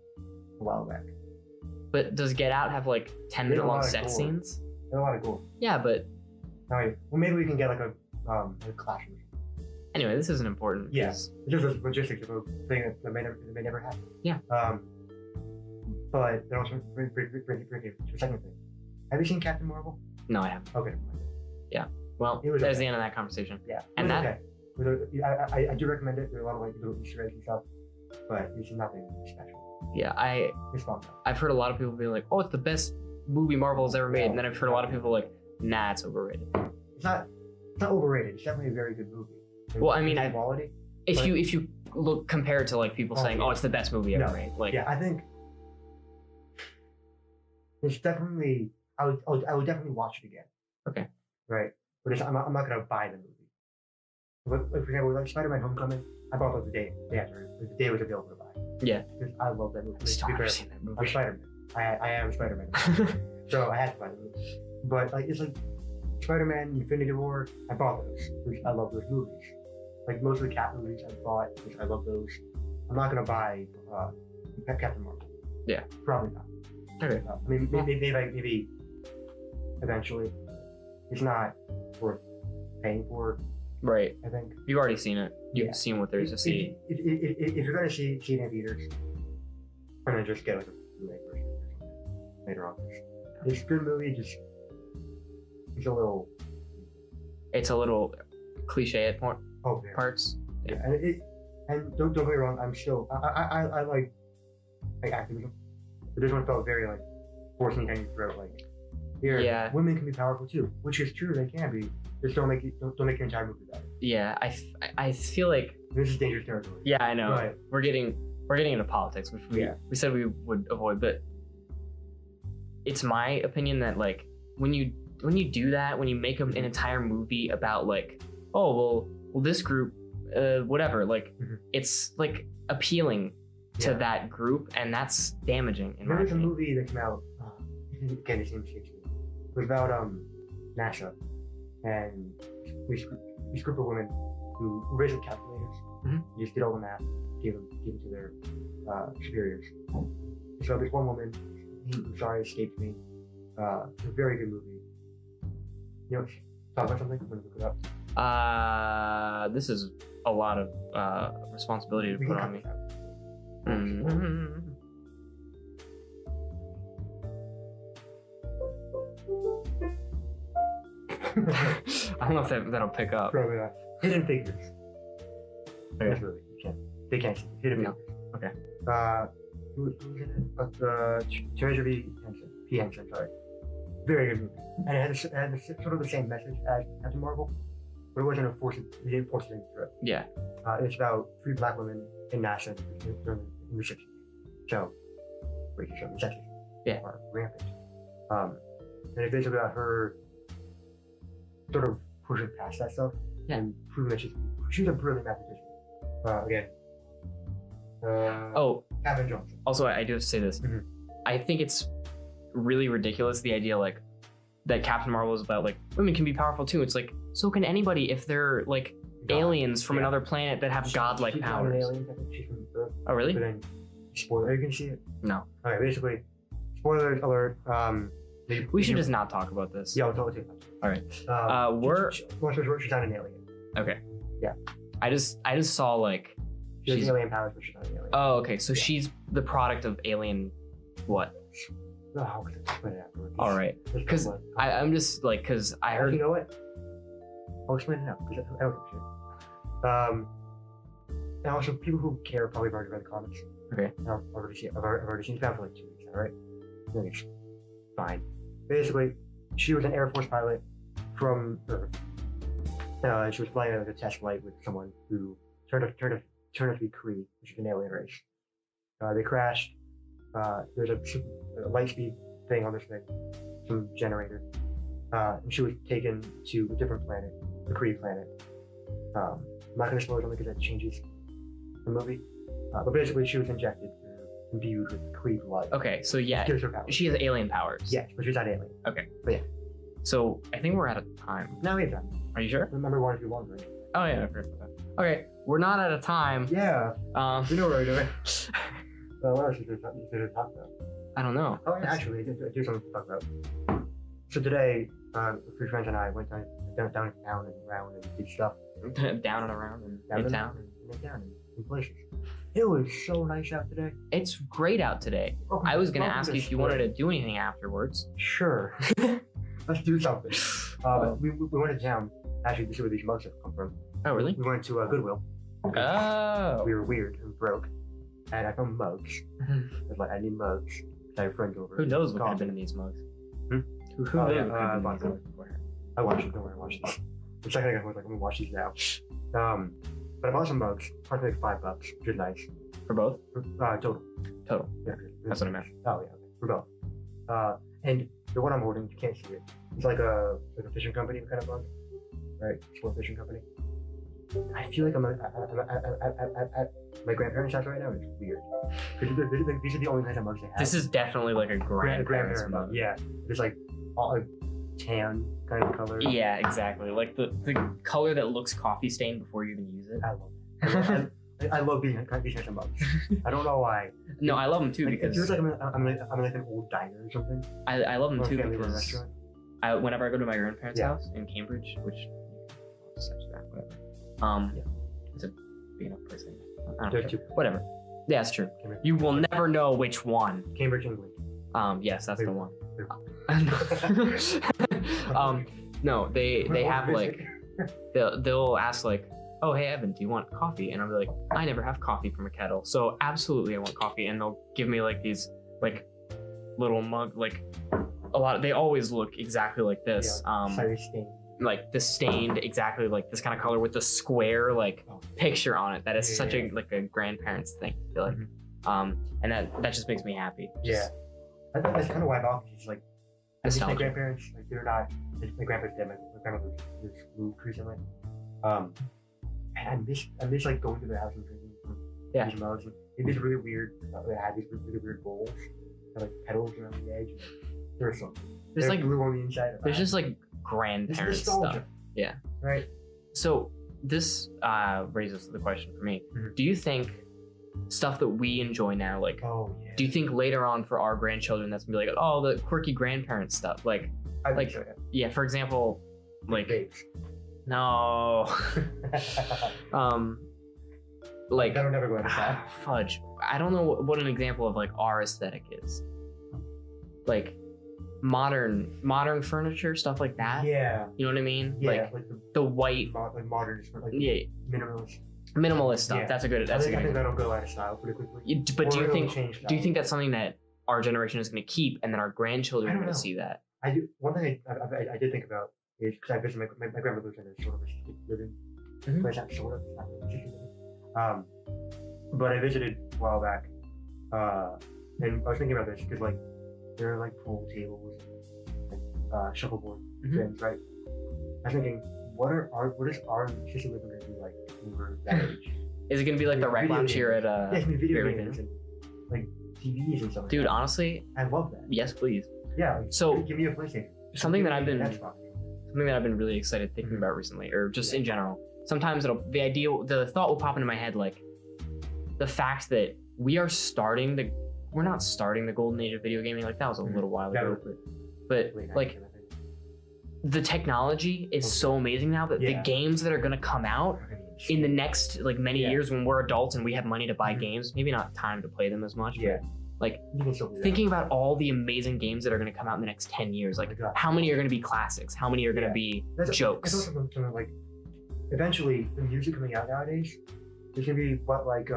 a while back. But does Get Out have like 10-minute long sex scenes? There's a lot of gore. Yeah, but Alright, well maybe we can get like a classroom. anyway, this isn't important. Yes, it's just logistics of a thing that may never happen. Yeah. But then also bring to a second thing. Have you seen Captain Marvel? No, I haven't. Okay. Well, there's the end of that conversation. Yeah. And that okay. I do recommend it. There are a lot of like little Easter eggs and stuff, but it's nothing special. Yeah, It's fun though. I've heard a lot of people being like, "Oh, it's the best movie Marvel has ever made," and then I've heard a lot of people like, "Nah, it's overrated." It's not overrated. It's definitely a very good movie. Well, I mean, quality. If you look compare it to like people saying, "Oh, it's the best movie ever made," like I think it's definitely. I would definitely watch it again. Okay. Right, but I'm not gonna buy the movie. Like for example, like Spider-Man: Homecoming, I bought it the day after, the day it was available to buy. Yeah. Because I love that movie. I've still never seen that movie. I'm Spider-Man. I am Spider-Man. So I had to buy the movie. But like it's like Spider-Man, Infinity War, I bought those. I love those movies. Like most of the Cap movies I bought, because I love those. I'm not gonna buy Captain Marvel. Yeah. Probably not. Okay. I mean, maybe eventually. It's not worth paying for. Right. I think. You've already seen it. You've seen what there is to see. If you're gonna see it in theaters, and then just get like a Blu-ray version later on. It's a good movie. Just it's a little. It's a little cliche at parts. Yeah, and don't get me wrong. I'm still I like activism, but this one felt very like forcing down your throat. Like here, women can be powerful too, which is true. They can be. Just don't make your entire movie better. Yeah, I feel like this is dangerous territory. Yeah, I know. But we're getting into politics, which we said we would avoid, but it's my opinion that like when you do that, when you make an entire movie about like, oh well this group, whatever, like it's like appealing to that group, and that's damaging. There was a movie that came out. Again, it seems it was about NASA. And this group of women who raised with calculators, just did all the math, gave them to their superiors. So there's one woman, who sorry escaped me. It's a very good movie. You know, talk about something. I'm gonna look it up. This is a lot of responsibility to put on me. I don't know if that'll pick up. Probably not. Hidden Figures. Okay. Really, they can't see. Hidden Figures. Okay. Who's in it? Treasure P. Henson, sorry. Very good movie. And it had sort of the same message as Captain Marvel, but it wasn't it didn't force it through. Yeah. It's about 3 black women in NASA in the ships. So, racism and sexism are rampant. And it's basically about her sort of pushing past that stuff and proving that she's a brilliant mathematician. Again. Captain Johnson. Also, I do have to say this. I think it's really ridiculous, the idea like that Captain Marvel is about like women can be powerful too. It's like, so can anybody if they're like aliens from another planet that have godlike powers. Alien, I think she's from Earth. Oh really? But then spoiler. You can see it. No. Okay, basically, spoiler alert. We should just not talk about this. Yeah, I'll tell you. All right. She's not an alien. Okay. Yeah. I just saw like. She has alien powers, but she's not an alien. Oh, okay. So she's the product of alien. What? Oh, how could I explain it afterwards? All right. Because I'm just like, because I heard. You know what? I'll explain it now because I don't give a shit. And also, people who care probably have already read the comics. Okay. I've already seen it for like 2 weeks, alright? It's fine. Basically, she was an Air Force pilot from Earth. She was flying a test flight with someone who turned out to be Kree, which is an alien race. They crashed. There's a light speed thing on this thing, some generator. And she was taken to a different planet, the Kree planet. I'm not going to spoil it only because that changes the movie. But basically, she was injected, imbued with Kree blood. Okay, so yeah, Gives her powers. she has alien powers. Yes, but she's not alien. Okay. But yeah. So I think we're out of time. No, we have time. Are you sure? Remember one if you're wondering. Oh yeah, I've heard of that. Okay, we're not out of time. Yeah. We know what we're doing. What else is there to talk about? I don't know. Oh, yeah, actually, there's something to talk about. So today, a few friends and I went down to town and around and did stuff. Down and around and Down in town. And down in places. It was so nice out today. It's great out today. Oh, I was gonna ask you if you wanted to do anything afterwards. Sure. Let's do something. We went to town. Actually, this is where these mugs have come from. Oh really? We went to Goodwill. Oh. We were weird and broke. And I found mugs. I was like, I need mugs. I have friends over. Who knows what could have been in these mugs? Who knows what could have been in these mugs? I watched it. Don't worry, I watched it. The second I was like, I'm gonna watch these now. But I bought some mugs. Cost me like $5, which is nice. For both? Total. Total. Yeah. That's what I meant. Oh yeah, okay. For both. And the one I'm holding, you can't see it. It's like a fishing company kind of mug, right? Sport fishing company. I feel like I'm at my grandparents' house right now. It's weird. These are the only kinds of mugs they have. This is definitely like a grandparent's mug. Yeah, there's like all like tan kind of color. Yeah, exactly. Like the color that looks coffee stained before you even use it. I love it. I love these kinds of mugs. I don't know why. No, I love them too like, because it feels like I'm like an old diner or something. I love them or too because because whenever I go to my grandparents' house in Cambridge, which whatever. It's a big enough place. There's two. Whatever. Yeah, it's true. Cambridge. You will never know which one. Cambridge, England. Yes, that's the one. No, they have like they'll ask like, oh hey Evan, do you want coffee? And I'll be like, I never have coffee from a kettle, so absolutely I want coffee. And they'll give me like these like little mug, like a lot. They always look exactly like this. Like this stained exactly like this kind of color with the square like picture on it. That is such a like a grandparents thing, I feel like. And that just makes me happy. Yeah. I think that's kind of why I bought it. It's like I think my nostalgia. grandparents, like they're not. My grandparents dead. My grandmother was moved recently. And I miss like going to their house and drinking from these mugs. And these really weird. They had these really weird bowls, that, like petals around the edge. There's something. There's like blue on the inside. There's just like grandparents stuff. Yeah. Right. So this raises the question for me. Mm-hmm. Do you think stuff that we enjoy now, like, do you think later on for our grandchildren that's gonna be like, oh, the quirky grandparent stuff, like, I think so, yeah, for example, like, babes. No, like that'll never go out of style. Fudge. I don't know what an example of like our aesthetic is. Like modern furniture, stuff like that. Yeah. You know what I mean? Yeah. Like the white, like modern, like minimalist stuff. Yeah. That's a good. I think that'll go out of style pretty quickly. But do you think that's something that our generation is going to keep, and then our grandchildren are going to see that? I do. One thing I did think about is because I visited my grandmother lives in a sort of a living place, not sort of, not really. But I visited a while back, and I was thinking about this because like there are like pool tables, like shuffleboard things, right? I was thinking, what is our system living going to be like when we're that age? Is it going to be like the rec lounge here at yeah, it's gonna be video games and like TVs and stuff. Dude, honestly, I love that. Yes, please. Yeah. Like, so give me a PlayStation. Something that I've been really excited thinking about recently, or just in general. Sometimes the thought will pop into my head, like the fact that we're not starting the golden age of video gaming. Like that was a little while ago, but like the technology is so amazing now that the games that are going to come out in the next like many years when we're adults and we have money to buy games, maybe not time to play them as much, but like thinking about all the amazing games that are going to come out in the next 10 years, like how many are going to be classics, how many are going to be jokes. It's also something like eventually the music coming out nowadays, it's going to be what like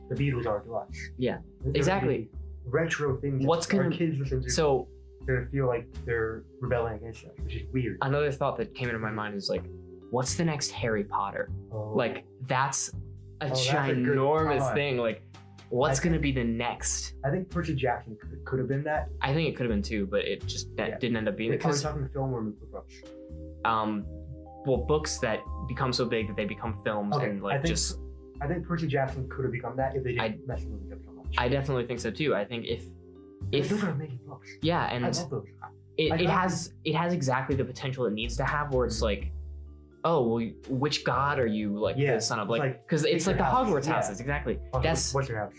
the Beatles are to us. Yeah, exactly. Retro things what's our gonna kids listen to. So they feel like they're rebelling against us, which is weird. Another thought that came into my mind is like, what's the next Harry Potter? Like that's a ginormous thing. Like, what's gonna be the next? I think Percy Jackson could have been that. I think it could have been too, but it just didn't end up being. Are we talking film or books? Well, books that become so big that they become films and like I think Percy Jackson could have become that if they didn't mess with it so much. I definitely think so too. I think if those are amazing books. Yeah, and I love those. It has exactly the potential it needs to have, where it's like, oh well, which god are you like the son of, like because it's like the Hogwarts houses exactly. That's what's your house?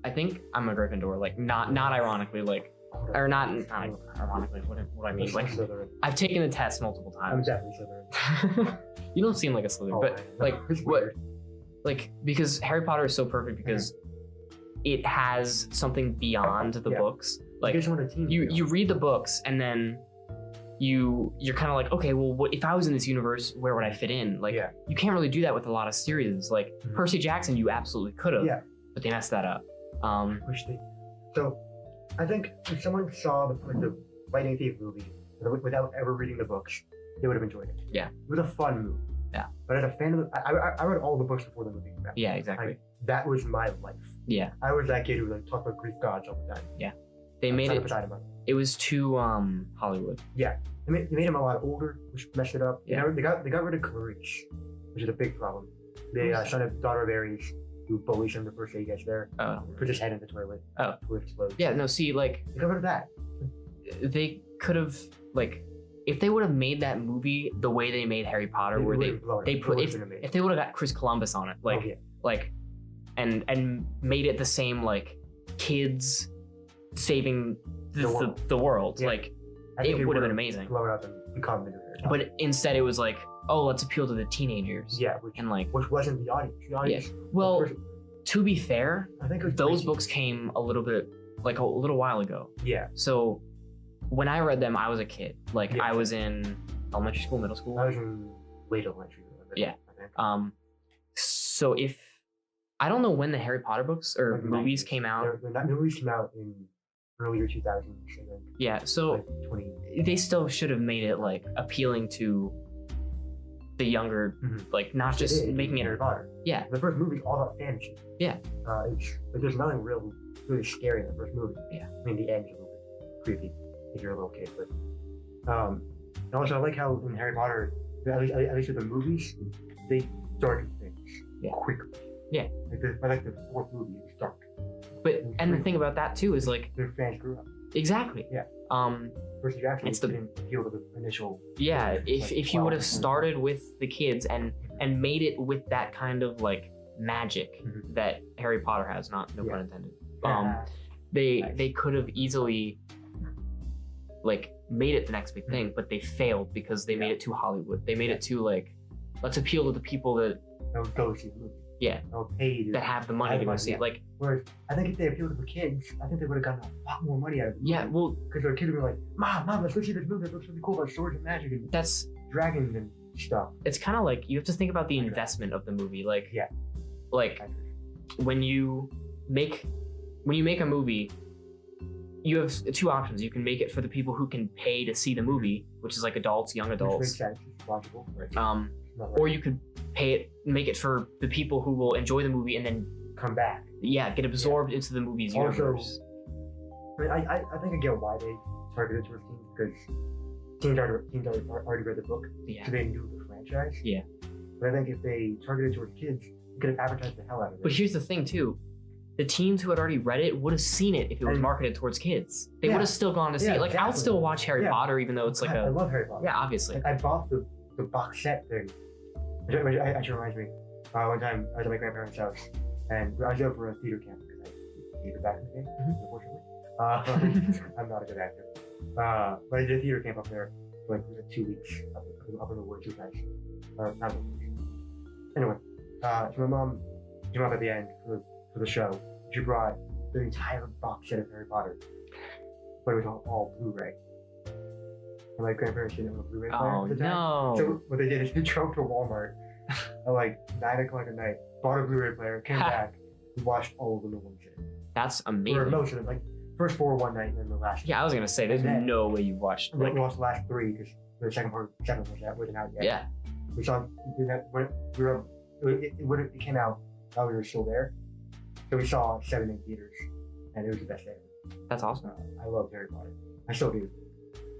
I think I'm a Gryffindor, like not ironically, like or not ironically. What I mean, like I've taken the test multiple times. I'm definitely Slytherin. You don't seem like a Slytherin, but like what? Like because Harry Potter is so perfect because it has something beyond the books. Like you read the books and then you're kind of like, okay, well, what if I was in this universe, where would I fit in? Like you can't really do that with a lot of series. Like Percy Jackson, you absolutely could have, but they messed that up. So I think if someone saw the Lightning Thief movie without ever reading the books, they would have enjoyed it. Yeah, it was a fun movie. Yeah, but as a fan of I read all the books before the movie came out. Yeah, exactly. Like, that was my life. Yeah, I was that kid who like talked about Greek gods all the time. Yeah, they made it. It was too Hollywood. Yeah, they made him a lot older, which messed it up. Yeah, they got rid of Clarice, which is a big problem. They son of daughter of Ares, who bullies him the first day he gets there. Puts his head in the toilet. Toilet explodes. Yeah, no, see, like they got rid of that. They could have like. If they would have made that movie the way they made Harry Potter, where they put if they would have got Chris Columbus on it, like and made it the same, like kids saving the world, like it would have been amazing. But instead, it was like, oh, let's appeal to the teenagers. Yeah, which wasn't the audience. The audience. Yeah. Well, to be fair, I think those books came a little while ago. Yeah. So. When I read them, I was a kid. Like I was in elementary school, middle school. I was in late elementary. Yeah. So if I don't know when the Harry Potter books or like movies came out. The movies came out in earlier 2000s. Yeah. So they still should have made it like appealing to the younger, like not just making it Harry Potter. Yeah. The first movie's all about fantasy. Yeah. It's like there's nothing really scary in the first movie. Yeah. I mean the end's a little bit creepy if you're a little kid, but and also I like how in Harry Potter, at least with the movies, they darken things quickly. Yeah. Like the fourth movie, it's dark. But and the thing about that too is like their fans grew up. Exactly. Yeah. Percy Jackson didn't appeal to the initial. Yeah. If you would have started with the kids and made it with that kind of like magic that Harry Potter has, no pun intended. They could have easily like made it the next big thing, but they failed because they made it too Hollywood. They made it too like, let's appeal to the people that go see the movie. Yeah. That have the money to go see it. Like, whereas I think if they appealed to the kids, I think they would have gotten a lot more money out of it. Yeah, well, because their kids would be like, Mom, let's go see this movie. It looks really cool about swords and magic and dragons and stuff. It's kind of like you have to think about the investment of the movie. Like, like when you make a movie, you have two options. You can make it for the people who can pay to see the movie, which is like adults, young adults. Which makes sense. It's logical. Or you could make it for the people who will enjoy the movie and then come back. Yeah, get absorbed into the movie's universe. I mean, I think I get why they targeted towards teens, because teens already read the book, so they knew the franchise. Yeah. But I think if they targeted towards kids, they could have advertised the hell out of it. But here's the thing too. The teens who had already read it would have seen it if it was marketed towards kids. They would have still gone to see it. Like, I'll still watch Harry Potter, even though it's like I love Harry Potter. Yeah, obviously. Like, I bought the box set thing. Which actually reminds me. One time I was at my grandparents' house, and I was there for a theater camp because theater back in the day, unfortunately. I'm not a good actor. But I did a theater camp up there for like 2 weeks up in the woods, nice. Not the woods. Anyway, so my mom came up at the end for the show. She brought the entire box set of Harry Potter, but it was all Blu-ray. And my grandparents didn't have a Blu-ray player at the time. No. So what they did is they drove to Walmart at like 9 o'clock at night, bought a Blu-ray player, came back, and watched all of them in one sitting. That's amazing. Or most of them, like first 4 one night and then the last. Yeah, I was gonna say there's no way you've watched. Like, we watched the last 3 because the second one wasn't out yet. Yeah. We saw when it came out. While we were still there, so we saw 7 in theaters, and it was the best day ever. That's awesome. I love Harry Potter. I still do.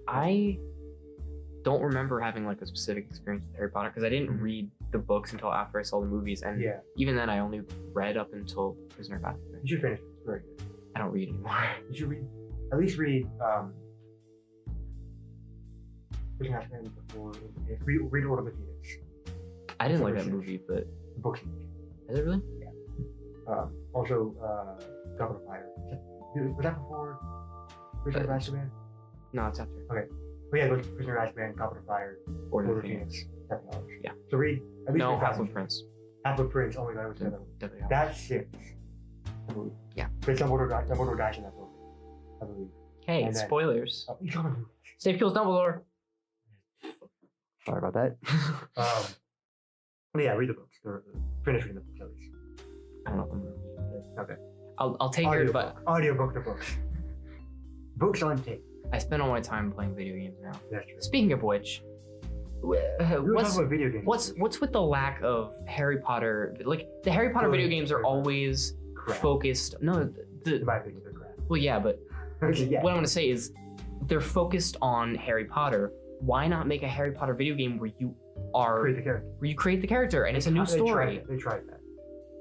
I don't remember having like a specific experience with Harry Potter because I didn't read the books until after I saw the movies, and even then I only read up until Prisoner of Azkaban. You should finish it. It's very good. I don't read anymore. You should at least read Prisoner of Azkaban before. Read Order of the Phoenix. I didn't like that movie, but the books. Is it really? Yeah. Also, Goblet of Fire. Was that before Prisoner of Azkaban? No, it's after. Okay. But yeah, Prisoner of Azkaban, Goblet of Fire, Order of Phoenix. $7. Yeah. So read at least. No, Half-Blood Prince. Half-Blood Prince. Oh my god, it was $7. That's 6. I believe. Yeah. But Dumbledore dies in that book, I believe. Hey, and spoilers. Then, Snape kills Dumbledore. Sorry about that. But yeah, read the books. Finish reading the books at least. I don't know if I'm gonna read it. Okay. I'll take your advice. Audiobook to books. Books on tape. I spend all my time playing video games now. That's true. Speaking of which, what's video games what's with the lack of Harry Potter? Like the Harry Potter video games are always focused. No, in my opinion, they're crap. Well, yeah, but Yeah. what I'm gonna say is they're focused on Harry Potter. Why not make a Harry Potter video game where you create the character and it's a new story? They tried that.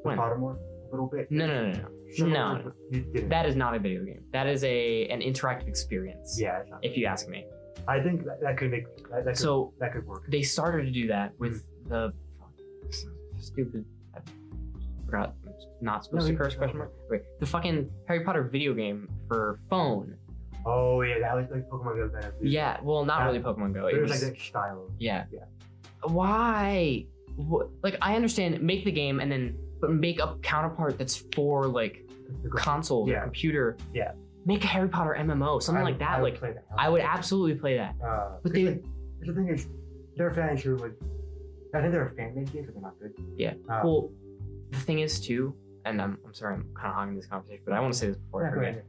When? Pottermore, a little bit. No. That is not a video game. That is an interactive experience. Yeah, it's not. If you ask me. I think that could make that could work. They started to do that with the stupid. I forgot. Not supposed to curse? Question mark. Wait, the fucking Harry Potter video game for phone. Oh yeah, that was like Pokemon Go. Yeah, well, not really Pokemon Go. It was like that style. Yeah. Why? Like, I understand, make the game and then but make a counterpart that's for like console or computer. Yeah. Make a Harry Potter MMO, something like that. I would absolutely play that. But the thing is, there are fans who would. I think there are fan-made games, but they're not good. Yeah. Well, the thing is too, and I'm sorry, I'm kind of hogging this conversation, but I want to say this before I forget.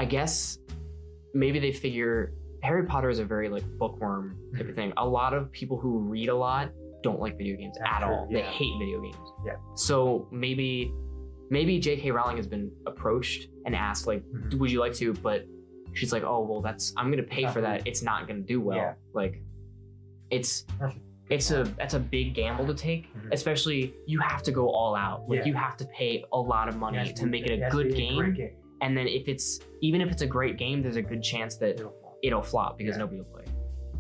I guess maybe they figure Harry Potter is a very like bookworm type of thing. A lot of people who read a lot don't like video games at all. They hate video games. Yeah. So maybe J.K. Rowling has been approached and asked like, would you like to? But she's like, oh well, I'm gonna pay for that. It's not gonna do well. Yeah. Like, that's a big gamble to take. Especially you have to go all out. Like you have to pay a lot of money to make it a good game. And then even if it's a great game, there's a good chance that it'll flop because nobody will play.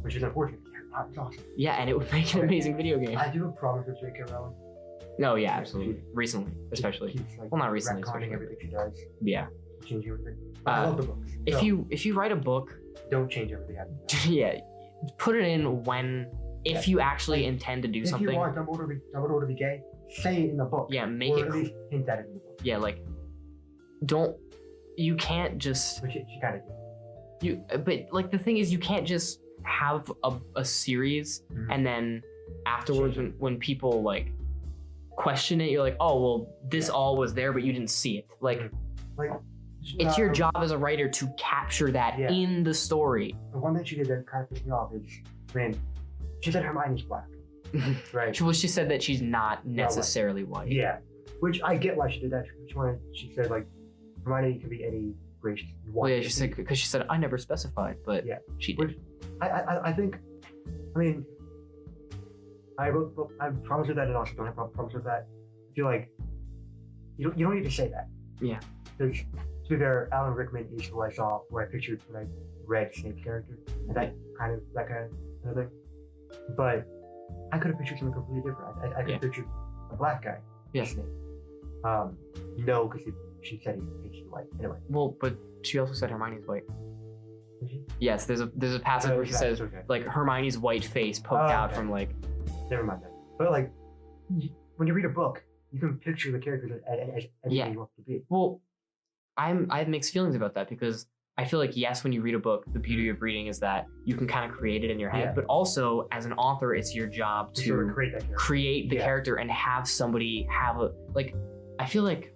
Which is unfortunate. It's awesome. Yeah, and it would make an amazing video game. I do have problems with J.K. Rowling. No, yeah, absolutely. Recently, especially. Well, not recently, especially. Everything she does. Yeah. Change everything. I love the books. If you write a book, don't change everything. Yeah, put it in if you actually intend to do something. If you want Dumbledore to be gay, say it in the book. Yeah, make it. At least hint at it in the book. Yeah, like, you can't just. Which she kind of did. But like the thing is, you can't just have a series and then afterwards when people like question it, you're like, oh well, this all was there, but you didn't see it. Like it's your job as a writer to capture that in the story. The one that she did that kind of pissed me off is when she said Hermione's black. Right. She said that she's not necessarily white. Yeah. Which I get why she did that. She said like Hermione can be any race you want. Well, yeah, she said because she said I never specified, but she did. I think, I mean, I promise her that, and also don't have promise her that. I feel like you don't need to say that. Yeah. Because to be fair, Alan Rickman is who I pictured when I read Snape's character, and that kind of thing. But I could have pictured something completely different. I could have pictured a black guy. Yeah. Snape. No, because she said he's white. Anyway. Well, but she also said Hermione's white. Did she? Yes, there's a passage where she says like Hermione's white face poked out from like. Never mind that. But like, when you read a book, you can picture the characters as anything you want to be. Well, I have mixed feelings about that because I feel like yes, when you read a book, the beauty of reading is that you can kind of create it in your head, but also as an author, it's your job to sort of create the character and have somebody have a like. I feel like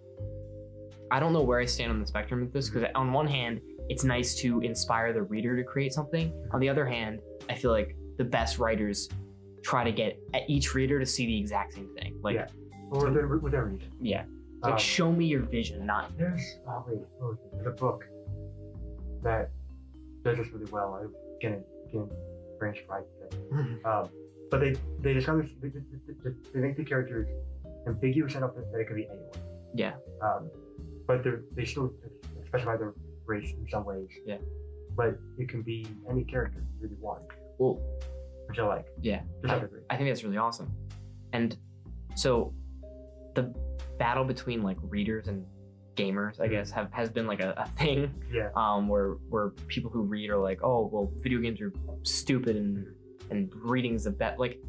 I don't know where I stand on the spectrum with this because on one hand, it's nice to inspire the reader to create something. On the other hand, I feel like the best writers try to get each reader to see the exact same thing. Like, or with their reason. Yeah. Like, show me your vision, not. There's a book that does this really well. I'm gonna branch right today. But they discover they make the characters ambiguous enough that it can be anyone. Yeah. But they still specify their race in some ways. Yeah. But it can be any character you really want. Well, which I like. Yeah. I think that's really awesome. And so the battle between like readers and gamers, I guess, has been like a thing. Yeah. Where people who read are like, oh, well, video games are stupid and reading's the best. Like,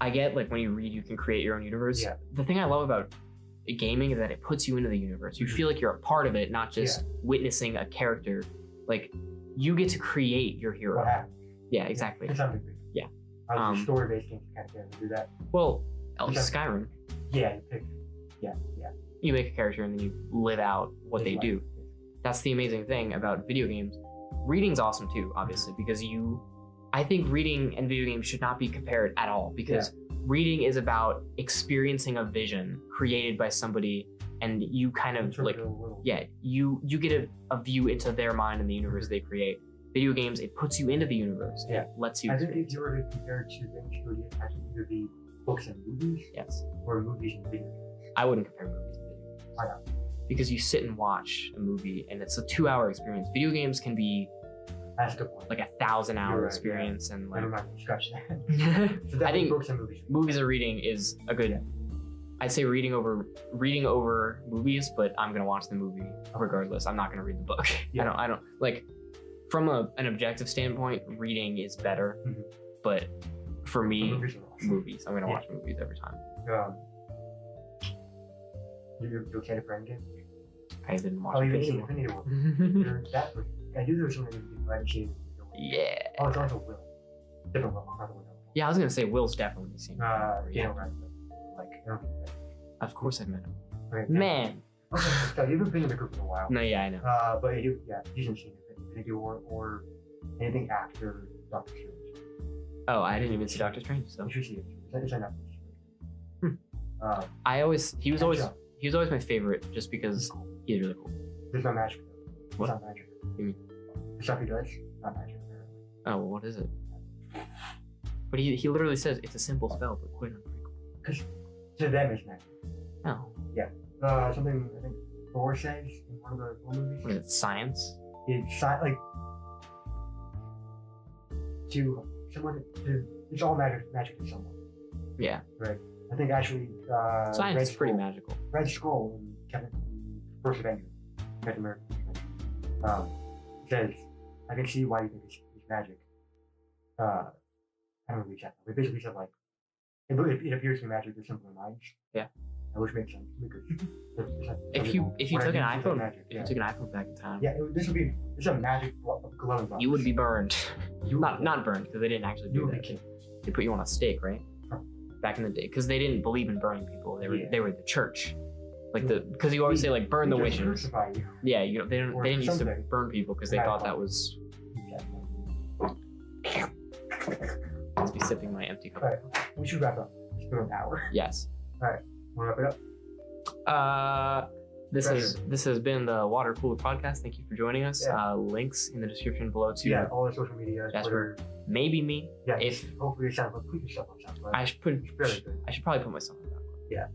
I get like when you read, you can create your own universe. Yeah. The thing I love about gaming is that it puts you into the universe. You feel like you're a part of it, not just witnessing a character. Like, you get to create your hero. What happens? Yeah, exactly. To some degree. Yeah. Story-based games kind of can do that. Well, Skyrim. Yeah, you pick. Yeah. You make a character and then you live out what they do. That's the amazing thing about video games. Reading's awesome too, obviously, because I think reading and video games should not be compared at all because reading is about experiencing a vision created by somebody and you kind of like, you get a view into their mind and the universe they create. Video games, it puts you into the universe. Yeah. It lets you. I think if you were to compare two things, it would either be books and movies. Yes. Or movies and video games. I wouldn't compare movies to video games. Why not? Because you sit and watch a movie and it's a 2-hour experience. Video games can be like 1,000-hour experience and like. Never mind, scratch that. So I think books and movies or reading is a good. I'd say reading over movies, but I'm gonna watch the movie regardless. I'm not gonna read the book. Yeah. I don't like. From an objective standpoint, reading is better, but for me, movies. I'm gonna watch movies every time. You're okay to friend game? I didn't watch. Oh, you need to work. You're that person. I do know someone who I haven't. Yeah. Oh, it's also Will. Different Will, not the Will. Yeah, I was gonna say Will's definitely the same. Yeah, right. Like, I don't think that. Of course I've met him. Okay, Man. Okay, so you haven't been in the group in a while. No, yeah, I know. But you, he's in Infinity War or anything after Doctor Strange. Oh, I didn't even see Doctor Strange, so. You should see it. It's on Netflix. He was always my favorite just because he's really cool. There's no magic. What? It's not magic. You mean? The stuff he does, not magic. Oh, well, what is it? But he literally says it's a simple spell, but quite unbreakable. Because to them it's magic. Oh. Yeah. Something I think Thor says in one of the Thor movies. What is it, science? It's like it's all magic to someone. Yeah. Right. I think actually science is pretty magical. Red Skull in First Avenger, Captain America, says, I can see why you think it's magic. I don't know what he said. He basically said like it appears to be magic with simpler minds. Yeah. Which makes sense because if you took an iPhone back in time, this is a magic glowing box. You would be burned. Not burned because they didn't actually do that. They put you on a stake, right? Back in the day, because they didn't believe in burning people. They were the church, like because you always say like burn the witches. Yeah, they didn't used to burn people because they thought that was. Let's be sipping my empty cup. Alright, we should wrap up. It's been an hour. Yes. Alright, wanna wrap it up? This has been the Water Cooler Podcast. Thank you for joining us. Yeah. Links in the description below too. Yeah, all the social media. Jasper, maybe me. Yeah. Hopefully, put yourself on SoundCloud. I should probably put myself on SoundCloud. Yeah.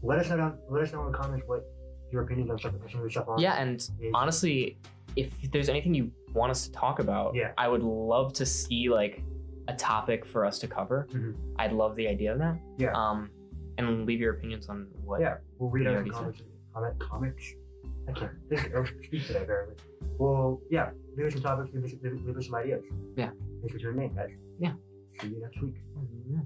Let us know in the comments what your opinions on some of the stuff on. Yeah, and honestly, if there's anything you want us to talk about, I would love to see like a topic for us to cover. I'd love the idea of that. Yeah. And leave your opinions on what. Yeah, we'll read out the comments comics. I can't think or speak today, barely. Well, yeah, leave us some topics, leave us some ideas. Yeah. Thanks for tuning in, guys. Yeah. See you next week. Mhm.